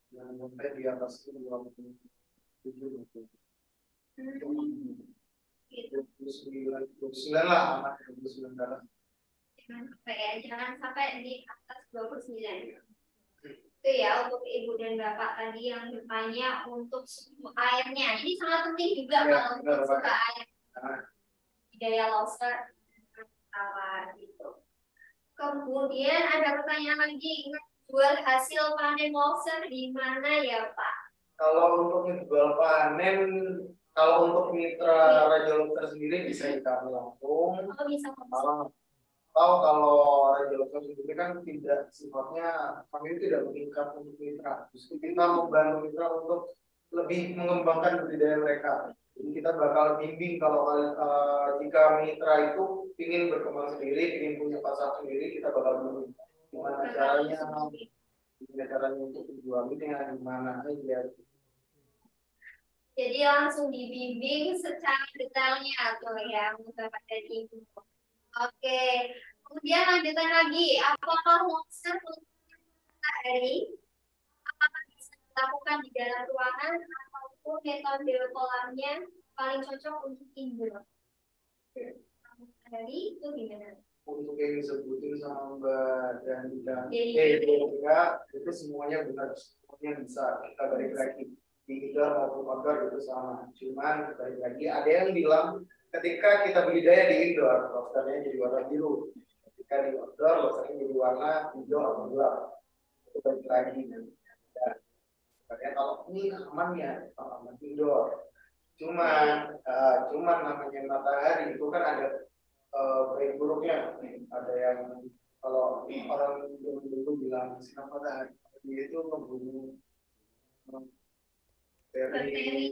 jangan sampai di atas 27. 29 lah, aman 29 darah. Jangan sampai di atas 29. Itu ya untuk Ibu dan Bapak tadi yang bertanya untuk suhu airnya. Ini sangat penting juga kalau untuk suhu air. Budidaya lobster tawar gitu. Kemudian ada pertanyaan lagi, jual hasil panen lobster di mana ya Pak? Kalau untuk jual panen, kalau untuk mitra Raja Lobster sendiri bisa di kami langsung. Oh, bisa Atau kalau Raja Lobster sendiri kan tidak sifatnya, kami tidak mengikat untuk mitra. Justru kita membantu mitra untuk lebih mengembangkan budidaya mereka. Jadi kita bakal bimbing kalau jika mitra itu ingin berkembang sendiri, ingin punya pasar sendiri, kita bakal bimbing gimana caranya untuk menjualnya, gimana aja. Jadi langsung dibimbing secara detailnya tuh ya, Bapak dan Ibu. Oke, kemudian lanjutkan lagi. Apakah lobster untuk matahari apakah bisa dilakukan di dalam ruangan ataupun metode kolamnya paling cocok untuk indoor? Matahari itu gimana? Untuk yang disebutin sama Mbak dan itu semuanya benar, semuanya bisa. Kita balik lagi di indoor maupun outdoor itu sama. Cuman balik lagi ada yang bilang ketika kita budidaya di indoor, lobsternya jadi warna biru. Ketika di outdoor, lobsternya jadi warna hijau atau gelap. Itu balik lagi. Kalau ini aman ya, aman indoor. Cuman namanya matahari itu kan ada baik buruknya. Ada yang kalau orang dulu bilang sinar matahari dia itu membunuh dari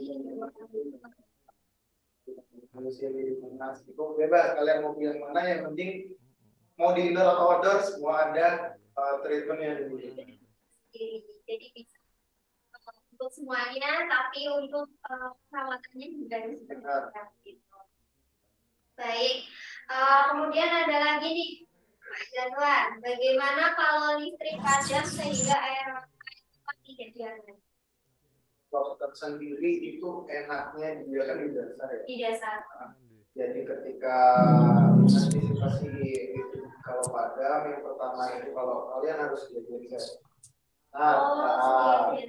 manusia di panas. Itu bebas kalian mau pilih mana, yang penting mau di indoor atau outdoor semua ada treatmentnya dulu. Jadi bisa untuk semuanya, tapi untuk perawatannya juga harus seperti itu. Baik, kemudian ada lagi nih, Pak Januar, bagaimana kalau listrik padam sehingga air tidak jalan? Lobster sendiri itu enaknya dia kan di dasar ya. Di dasar. Jadi ketika antisipasi itu kalau padam, yang pertama itu kalau kalian harus diajar. Tapi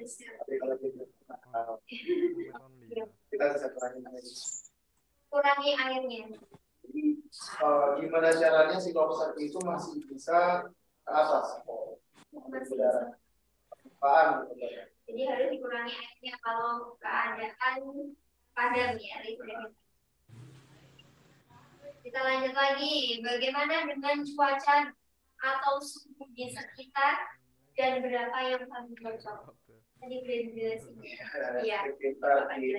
kalau kita bisa kurangi airnya. Jadi gimana caranya si lobster itu masih bisa ke atas? Masih bisa. Jadi harus dikurangi airnya kalau keadaan padam ya listriknya. Kita lanjut lagi, bagaimana dengan cuaca atau suhu di sekitar dan berapa yang paling cocok? Tadi udah dijelasin. Iya. Kita di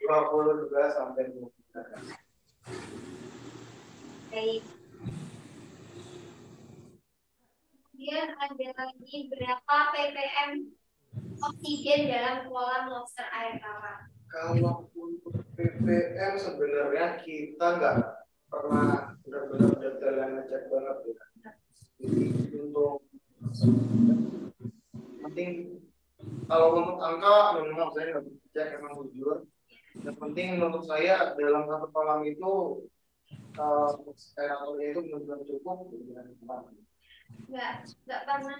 22 sampai 20. Baik. Kemudian ada lagi berapa ppm oksigen dalam kolam lobster air tawar? Kalau untuk ppm sebenarnya kita nggak pernah benar-benar detail ngecek banget ya. Jadi untuk penting kalau untuk angka memang saya nggak bisa cek, emang jujur. Yang penting menurut saya dalam satu kolam itu aeratornya itu benar-benar cukup dengan teman. Nggak pernah.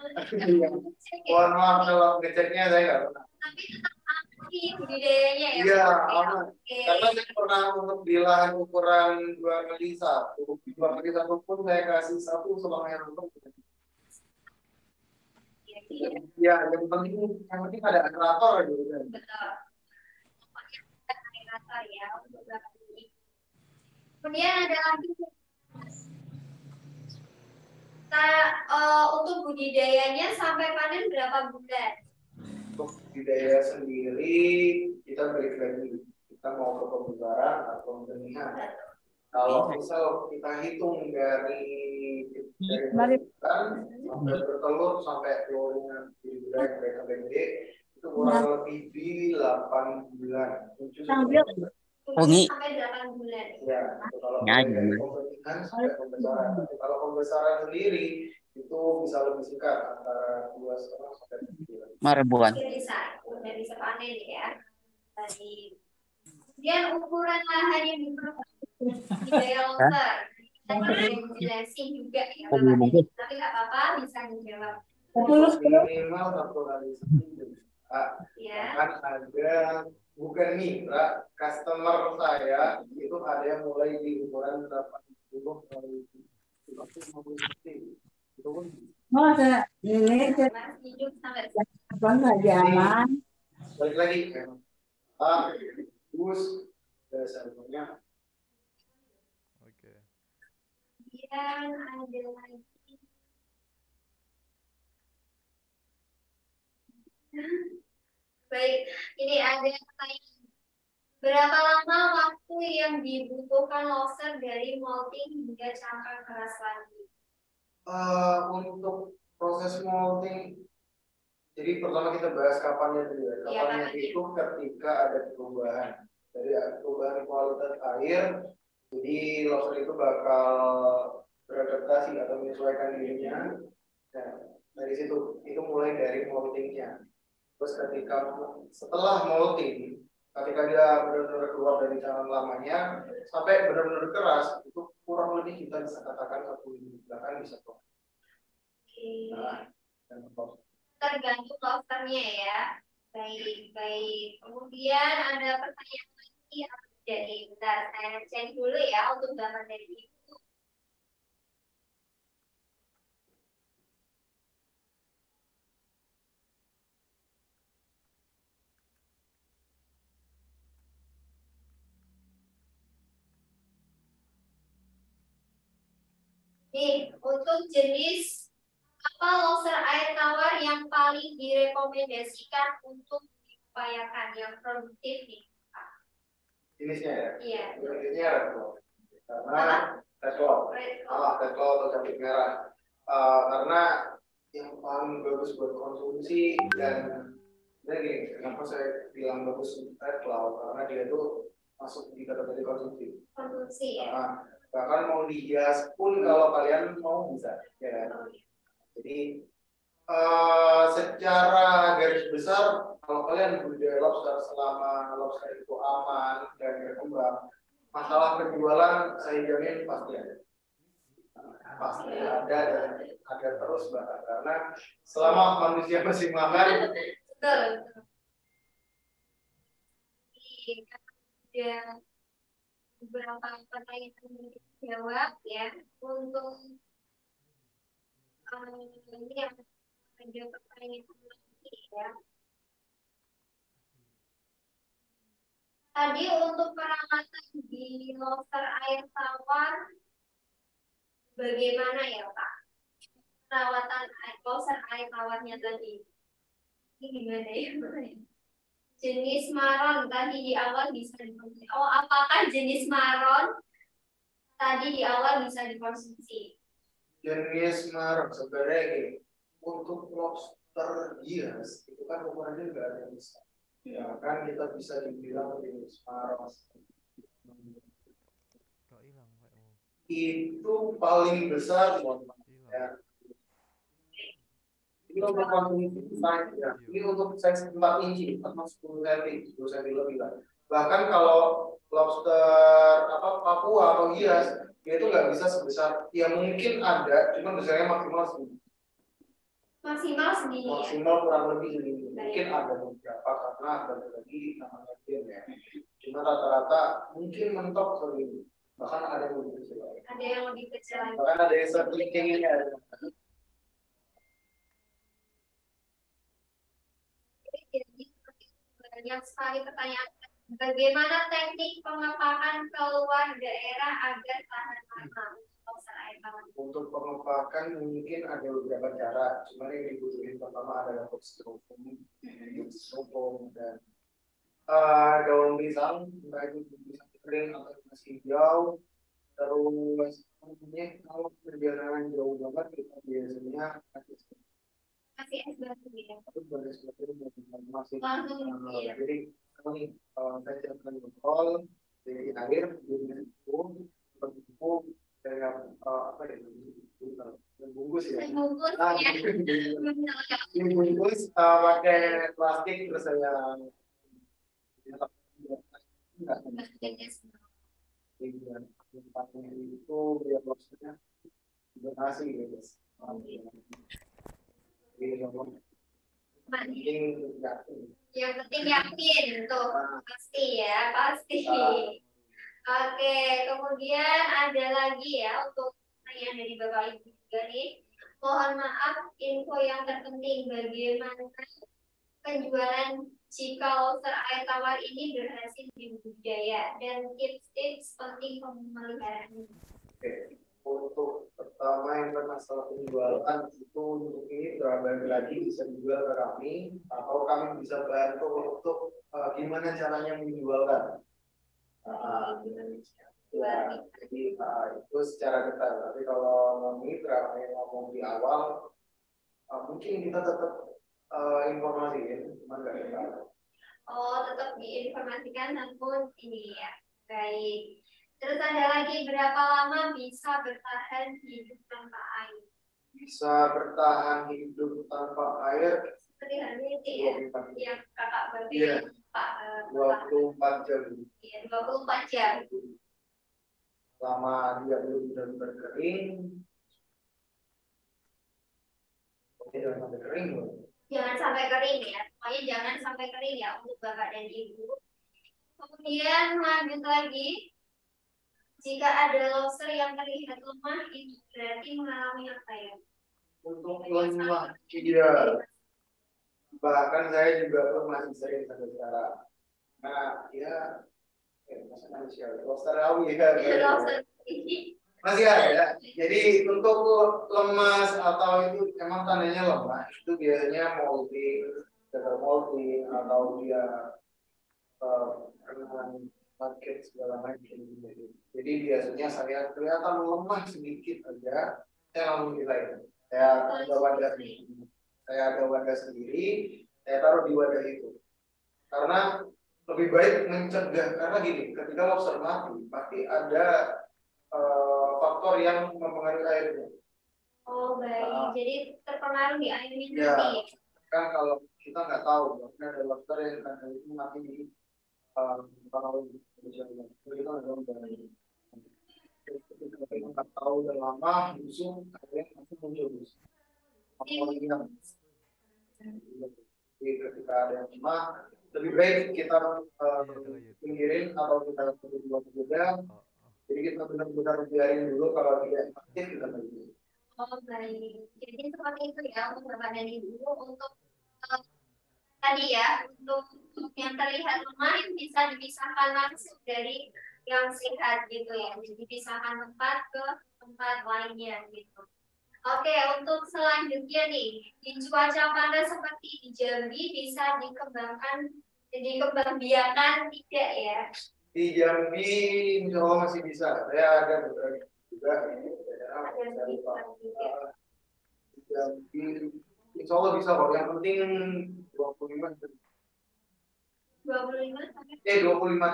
Mohon maaf kalau ngeceknya saya nggak pernah. Tapi tetap aktif budidayanya ya. Iya, aman. Karena saya pernah untuk di lahan ukuran 2x1, 2x1 pun saya kasih 1 selang aerator. Ya, yang penting ada aerator gitu kan. Betul. Pokoknya ada aerator ya untuk ini. Kemudian ada lagi untuk budidayanya sampai panen berapa bulan? Untuk budidaya sendiri kita balik lagi, kita mau ke pembesaran atau pembenihan. Kalau misal kita hitung dari bulan sampai bertelur sampai keluarnya di budidaya mereka gede itu kurang lebih di 8 bulan. 7 sampai 8 bulan. Ya, kalau dari pembenihan sampai pembesaran. Kalau pembesaran sendiri itu bisa lebih singkat, antara 2,5 sampai 3 bulan. Marbuan. Udah bisa panen ya. Tadi. Kemudian ukuran lahan yang diperlukan di daya lobster. Kita bisa jelasin juga ya, Bapak. Tapi nggak apa-apa, bisa dijawab. Minimal 1 kali seminggu. Ya. Kan ada bukan mitra, customer saya itu ada yang mulai di ukuran 80 kali 50 itu pun Oh, ini Masih hidup sampai apa nggak jalan? Balik lagi. Bus, dasarnya. Oke. kemudian ada lagi. Baik, ini ada pertanyaan. Berapa lama waktu yang dibutuhkan lobster dari molting hingga cangkang keras lagi? Untuk proses molting, jadi pertama kita bahas kapannya dulu ya. Kapannya itu ketika ada perubahan. Jadi perubahan kualitas air, jadi lobster itu bakal beradaptasi atau menyesuaikan dirinya. Nah, dari situ itu mulai dari moltingnya. Terus setelah molting, ketika dia benar-benar keluar dari cangkang lamanya sampai benar-benar keras, itu kurang lebih kita bisa katakan 1 minggu, bahkan bisa kok. Nah, tergantung lobsternya ya. Baik, baik. Kemudian ada pertanyaan lagi. Jadi, bentar, saya cek dulu ya untuk gambar dari Ibu. Nih, untuk jenis apa lobster air tawar yang paling direkomendasikan untuk diupayakan yang produktif nih? jenisnya ya? Iya. Jenisnya red claw. Karena red claw. Red claw atau cabai merah. Karena yang paling bagus buat konsumsi dan gini, kenapa saya bilang bagus red claw? Karena dia tuh masuk di kategori konsumsi. Konsumsi ya. Bahkan mau dihias pun kalau kalian mau bisa, ya kan? Jadi secara garis besar kalau kalian budidaya lobster selama lobster itu aman dan berkembang, masalah penjualan saya jamin pasti ada. Pasti ada dan ada terus bahkan karena selama manusia masih makan. Betul. Ada beberapa pertanyaan yang dijawab ya untuk ini yang ada pertanyaan lagi ya. Tadi untuk perawatan di lobster air tawar bagaimana ya Pak? Perawatan lobster air tawarnya tadi ini gimana ya? Jenis maron tadi di awal bisa dikonsumsi. Oh, apakah jenis maron tadi di awal bisa dikonsumsi? Jenis maron sebenarnya gini, untuk lobster hias itu kan ukurannya nggak ada yang besar. Ya kan kita bisa dibilang jenis maron. Kok hilang, Pak? Itu paling besar ya. Ini untuk konsumsi size ya. Ini untuk size 4 inci atau 10 cm, 10 cm lebih lah. Bahkan kalau lobster Papua atau hias itu nggak bisa sebesar, ya mungkin ada, cuma besarnya maksimal segini. Maksimal segini. Maksimal kurang lebih segini. Mungkin ada beberapa karena balik lagi namanya game ya. Cuma rata-rata mungkin mentok segini. Bahkan ada yang lebih kecil. Ada yang lebih kecil lagi. Bahkan ada yang seperti ini ada. Banyak sekali pertanyaan. Bagaimana teknik pengepakan keluar daerah agar tahan lama untuk lobster air tawar? Untuk pengepakan mungkin ada beberapa cara. Cuma yang dibutuhin pertama adalah styrofoam dan daun pisang, entah itu pisang kering atau masih hijau. Terus kalau perjalanan jauh banget kita biasanya Kasih es batu ya. masih Langsung ya. jadi kami saya siapkan botol dari air dengan itu dengan apa ya bungkus ya. Bungkus ya. Bungkus pakai plastik terus saya tempatnya itu biar lobsternya berhasil gitu. Yang penting yakin tuh pasti ya pasti. Oke, kemudian ada lagi ya untuk pertanyaan dari Bapak Ibu juga nih. Mohon maaf, info yang terpenting bagaimana penjualan jika lobster air tawar ini berhasil di budidaya dan tips-tips penting pemeliharaannya. Oke. Untuk pertama yang masalah penjualan itu untuk ini balik lagi bisa dijual ke kami atau kami bisa bantu untuk gimana caranya menjualkan. Ya, jadi itu secara detail. Tapi kalau mitra yang ngomong di awal, mungkin kita tetap informasiin, cuma nggak detail. Oh, tetap diinformasikan namun ini ya. Baik. Terus ada lagi, berapa lama bisa bertahan hidup tanpa air? Bisa bertahan hidup tanpa air Seperti halnya itu ya, yang kakak bagi Pak 24 jam. Iya, 24 jam. Selama dia belum benar-benar kering, jangan sampai kering. Jangan sampai kering ya, pokoknya jangan sampai kering ya untuk bapak dan ibu. Kemudian lanjut lagi, jika ada lobster yang terlihat lemah, itu berarti mengalami apa ya? Untuk lemah, iya. Bahkan saya juga masih sering sampai sekarang. Nah, ya, masa manusia, lobster rawi ya. Masih ada. Jadi untuk lemas atau itu emang tandanya lemah, itu biasanya molting, gagal molting atau dia kena sakit segala macam. Jadi biasanya saya kelihatan lemah sedikit aja, saya langsung ceritain. Saya ada wadah sendiri, saya taruh di wadah itu. Karena lebih baik mencegah, karena gini, ketika lobster mati, pasti ada faktor yang mempengaruhi airnya. Oh baik, jadi terpengaruh di airnya ya, nanti. Kan kalau kita nggak tahu, bahkan ada lobster yang kadang itu mati di kalau kita nggak tahu udah lama, busuk, akhirnya masih muncul. Jadi ketika ada yang lemah, lebih baik kita pinggirin atau kita berdua. Jadi kita benar-benar biarin dulu, kalau tidak aktif kita lagi. Oh baik, jadi seperti itu ya untuk bapak dan ibu. Untuk tadi ya, untuk yang terlihat lemah bisa dipisahkan langsung dari yang sehat gitu ya. Jadi dipisahkan tempat ke tempat lainnya gitu. Oke, untuk selanjutnya nih, di cuaca panas seperti di Jambi bisa dikembangbiakan tidak ya? Di Jambi insya Allah masih bisa. Saya ada beberapa juga ini di Jambi insya Allah bisa kok. Yang penting 25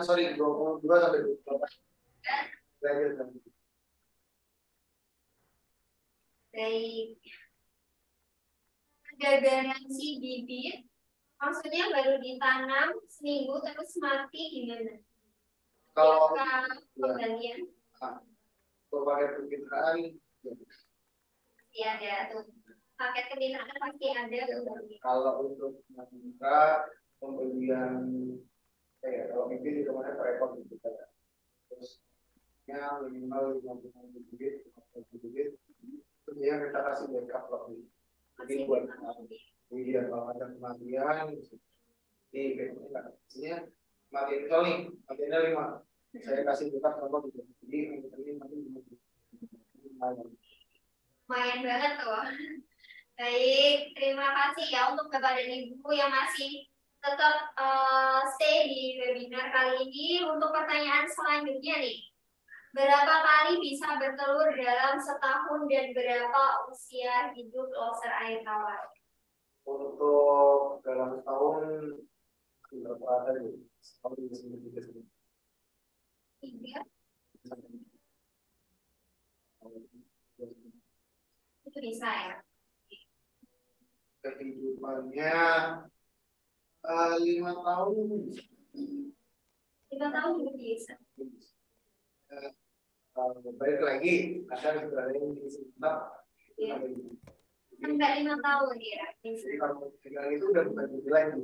sorry 22 sampai 24 derajat. Baik. Ada garansi bibit, maksudnya baru ditanam seminggu terus mati gimana? Kalau penggantian? Kalau pakai kemitraan, ya ada tuh. Paket kemitraan pasti ada. Kalau untuk mitra pembelian, kalau bibit di kemarin repot gitu ya. Terus minimal 50 bibit, 50 bibit. Terus dia kita kasih backup lagi. Jadi buat dia kalau ada kematian, jadi kayaknya mati nih, matinya 5. Saya kasih backup contoh gitu. Jadi ini mati lumayan banget tuh. Baik, terima kasih ya untuk Bapak dan Ibu yang masih tetap stay di webinar kali ini. Untuk pertanyaan selanjutnya nih, berapa kali bisa bertelur dalam setahun dan berapa usia hidup lobster air tawar? Untuk dalam setahun berapa ada nih? Setahun bisa 3. Itu bisa ya? Kehidupannya 5 tahun. 5 tahun juga bisa. Balik lagi, ada sebenarnya yang disimpan. Sampai 5 tahun ya. Jadi kalau pegang itu udah bukan nilai.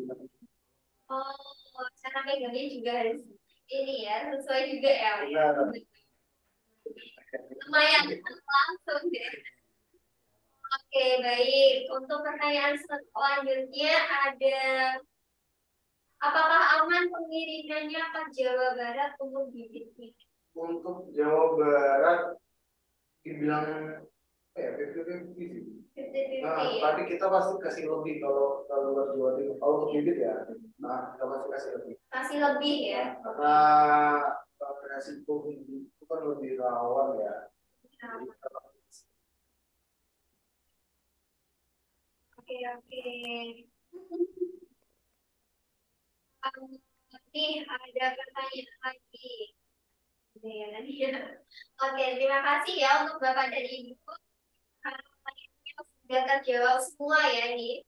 Oh, cara pegangnya juga harus ini ya, sesuai juga ya. Lumayan langsung deh. Oke, baik. Untuk pertanyaan selanjutnya ada, apakah aman pengirimannya ke Jawa Barat untuk bibit? Untuk Jawa Barat dibilang ya 50-50 sih. 50-50 Nah, ya? tapi kita pasti kasih lebih kalau luar Jawa Timur. Kalau untuk bibit ya, nah kita pasti kasih lebih. Kasih lebih ya? Karena resiko bibit itu kan lebih rawan ya. Oke, oke. Nih, ada pertanyaan lagi. Oke, terima kasih ya untuk Bapak dan Ibu. Karena pertanyaannya sudah terjawab semua ya ini.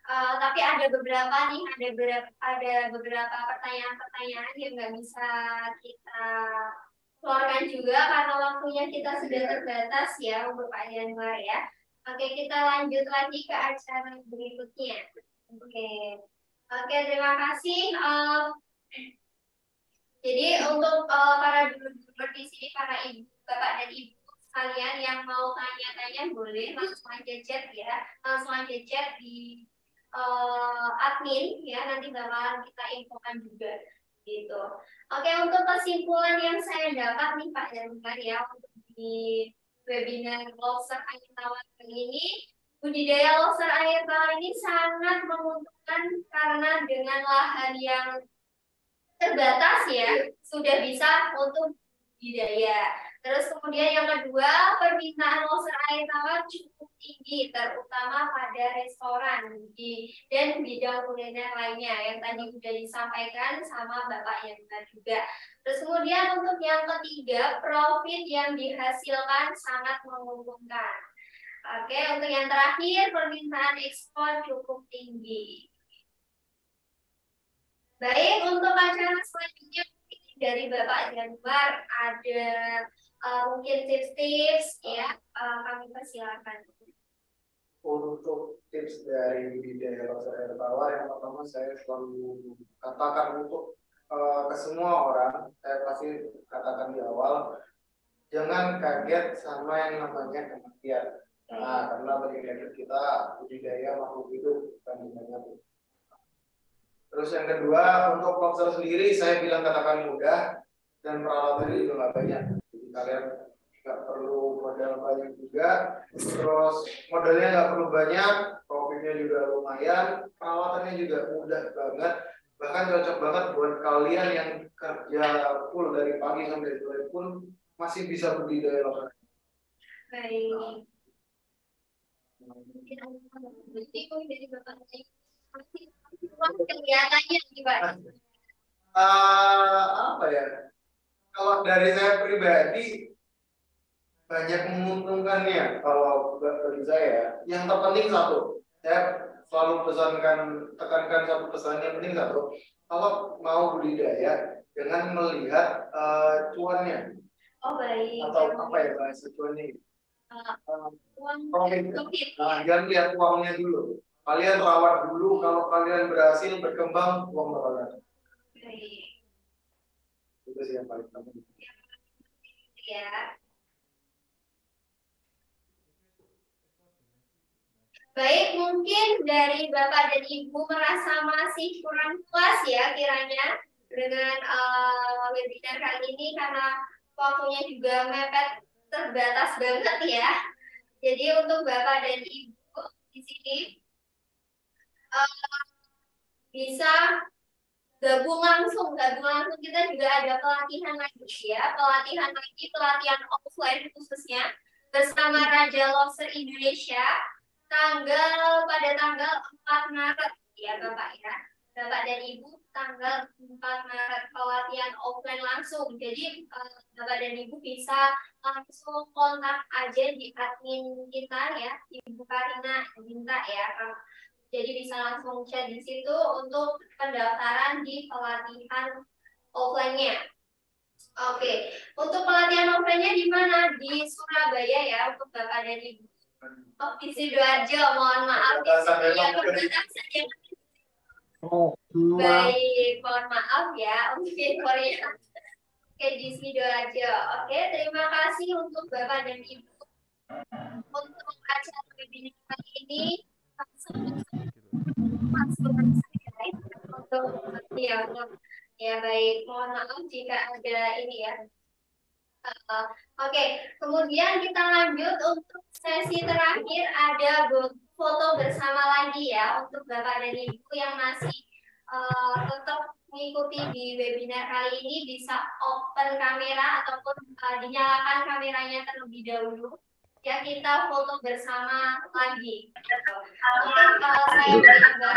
Tapi ada beberapa nih, ada beberapa pertanyaan-pertanyaan yang nggak bisa kita keluarkan juga karena waktunya kita sudah terbatas ya untuk Pak Januar ya. Oke, kita lanjut lagi ke acara berikutnya. Oke, oke, terima kasih. Jadi untuk para dulur-dulur di sini, para ibu, bapak dan ibu sekalian yang mau tanya-tanya boleh langsung aja chat ya, langsung aja chat di admin ya, nanti bakalan kita infokan juga gitu. Oke, untuk kesimpulan yang saya dapat nih Pak Januar ya, untuk di webinar lobster air tawar kali ini, budidaya lobster air tawar ini sangat menguntungkan karena dengan lahan yang terbatas ya, sudah bisa untuk budidaya. Terus kemudian yang kedua, permintaan lobster air tawar cukup tinggi, terutama pada restoran dan bidang kuliner lainnya yang tadi sudah disampaikan sama Bapak yang juga. Terus kemudian untuk yang ketiga, profit yang dihasilkan sangat menguntungkan. Oke, untuk yang terakhir, permintaan ekspor cukup tinggi. Baik, untuk acara selanjutnya dari Bapak Januar ada mungkin tips-tips ya, kami persilakan. Untuk tips dari budidaya lobster air tawar, yang pertama saya selalu katakan untuk ke semua orang, saya pasti katakan di awal, jangan kaget sama yang namanya kematian. Nah, karena bagi kita budidaya makhluk hidup bukan binatang. Terus yang kedua, untuk lobster sendiri saya bilang katakan mudah dan peralatannya juga nggak banyak. Jadi kalian nggak perlu modal banyak juga. Terus modalnya nggak perlu banyak, profitnya juga lumayan, perawatannya juga mudah banget. Bahkan cocok banget buat kalian yang kerja full dari pagi sampai sore pun masih bisa budidaya lobster. Baik. Mungkin ada dari Bapak kelihatannya gimana? Apa ya? Kalau dari saya pribadi banyak menguntungkannya. Kalau bagi saya, yang terpenting satu, saya selalu tekankan satu pesan yang penting satu. Kalau mau budidaya, jangan melihat cuannya. Oh baik. Atau apa ya bahasa cuannya? Uang. Nah, jangan lihat uangnya dulu. Kalian rawat dulu, kalau kalian berhasil berkembang, uang bakal datang. Itu sih yang paling penting. Ya. Baik, mungkin dari Bapak dan Ibu merasa masih kurang puas ya kiranya dengan webinar kali ini karena waktunya juga mepet terbatas banget ya. Jadi untuk Bapak dan Ibu di sini bisa gabung langsung kita juga ada pelatihan lagi ya, pelatihan offline khususnya bersama Raja Lobster Indonesia pada tanggal 4 Maret ya Bapak ya. Bapak dan Ibu tanggal 4 Maret pelatihan offline langsung. Jadi Bapak dan Ibu bisa langsung kontak aja di admin kita ya, Ibu Karina minta ya. Jadi bisa langsung chat di situ untuk pendaftaran di pelatihan offline-nya. Oke, untuk pelatihan offline-nya di mana? Di Surabaya ya untuk Bapak dan Ibu. Oh, di Sidoarjo, mohon maaf. Baik, mohon maaf ya untuk infonya. Oke, di Sidoarjo. Oke, terima kasih untuk Bapak dan Ibu Untuk acara webinar kali ini langsung untuk ya baik, mohon maaf jika ada ini ya. Oke, kemudian kita lanjut untuk sesi terakhir, ada foto bersama lagi ya untuk Bapak dan Ibu yang masih tetap mengikuti di webinar kali ini, bisa open kamera ataupun dinyalakan kameranya terlebih dahulu. Ya, kita foto bersama lagi. Untuk saya beri gambar.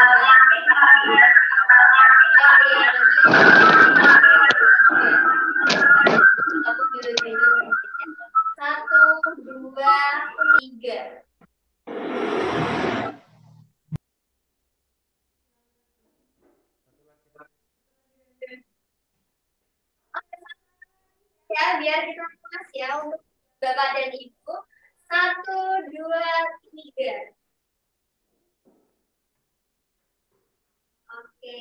Satu, dua, tiga. Ya, biar kita pas ya untuk Bapak dan Ibu. Satu, dua, tiga. Oke.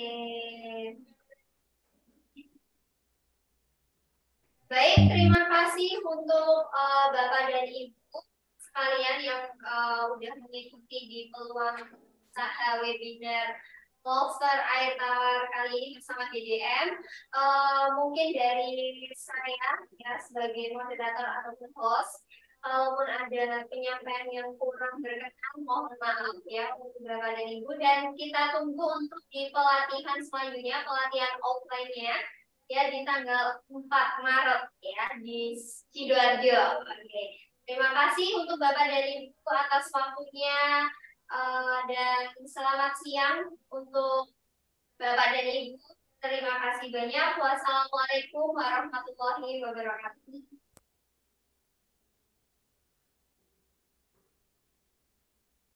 Baik, terima kasih untuk Bapak dan Ibu sekalian yang udah mengikuti di peluang usaha webinar Lobster Air Tawar kali ini bersama DDM. Mungkin dari saya ya sebagai moderator ataupun host, kalaupun ada penyampaian yang kurang berkenan, mohon maaf ya untuk Bapak dan Ibu, dan kita tunggu untuk di pelatihan selanjutnya, pelatihan offline-nya ya di tanggal 4 Maret ya di Sidoarjo. Oke. Terima kasih untuk Bapak dan Ibu atas waktunya dan selamat siang untuk Bapak dan Ibu. Terima kasih banyak. Wassalamualaikum warahmatullahi wabarakatuh.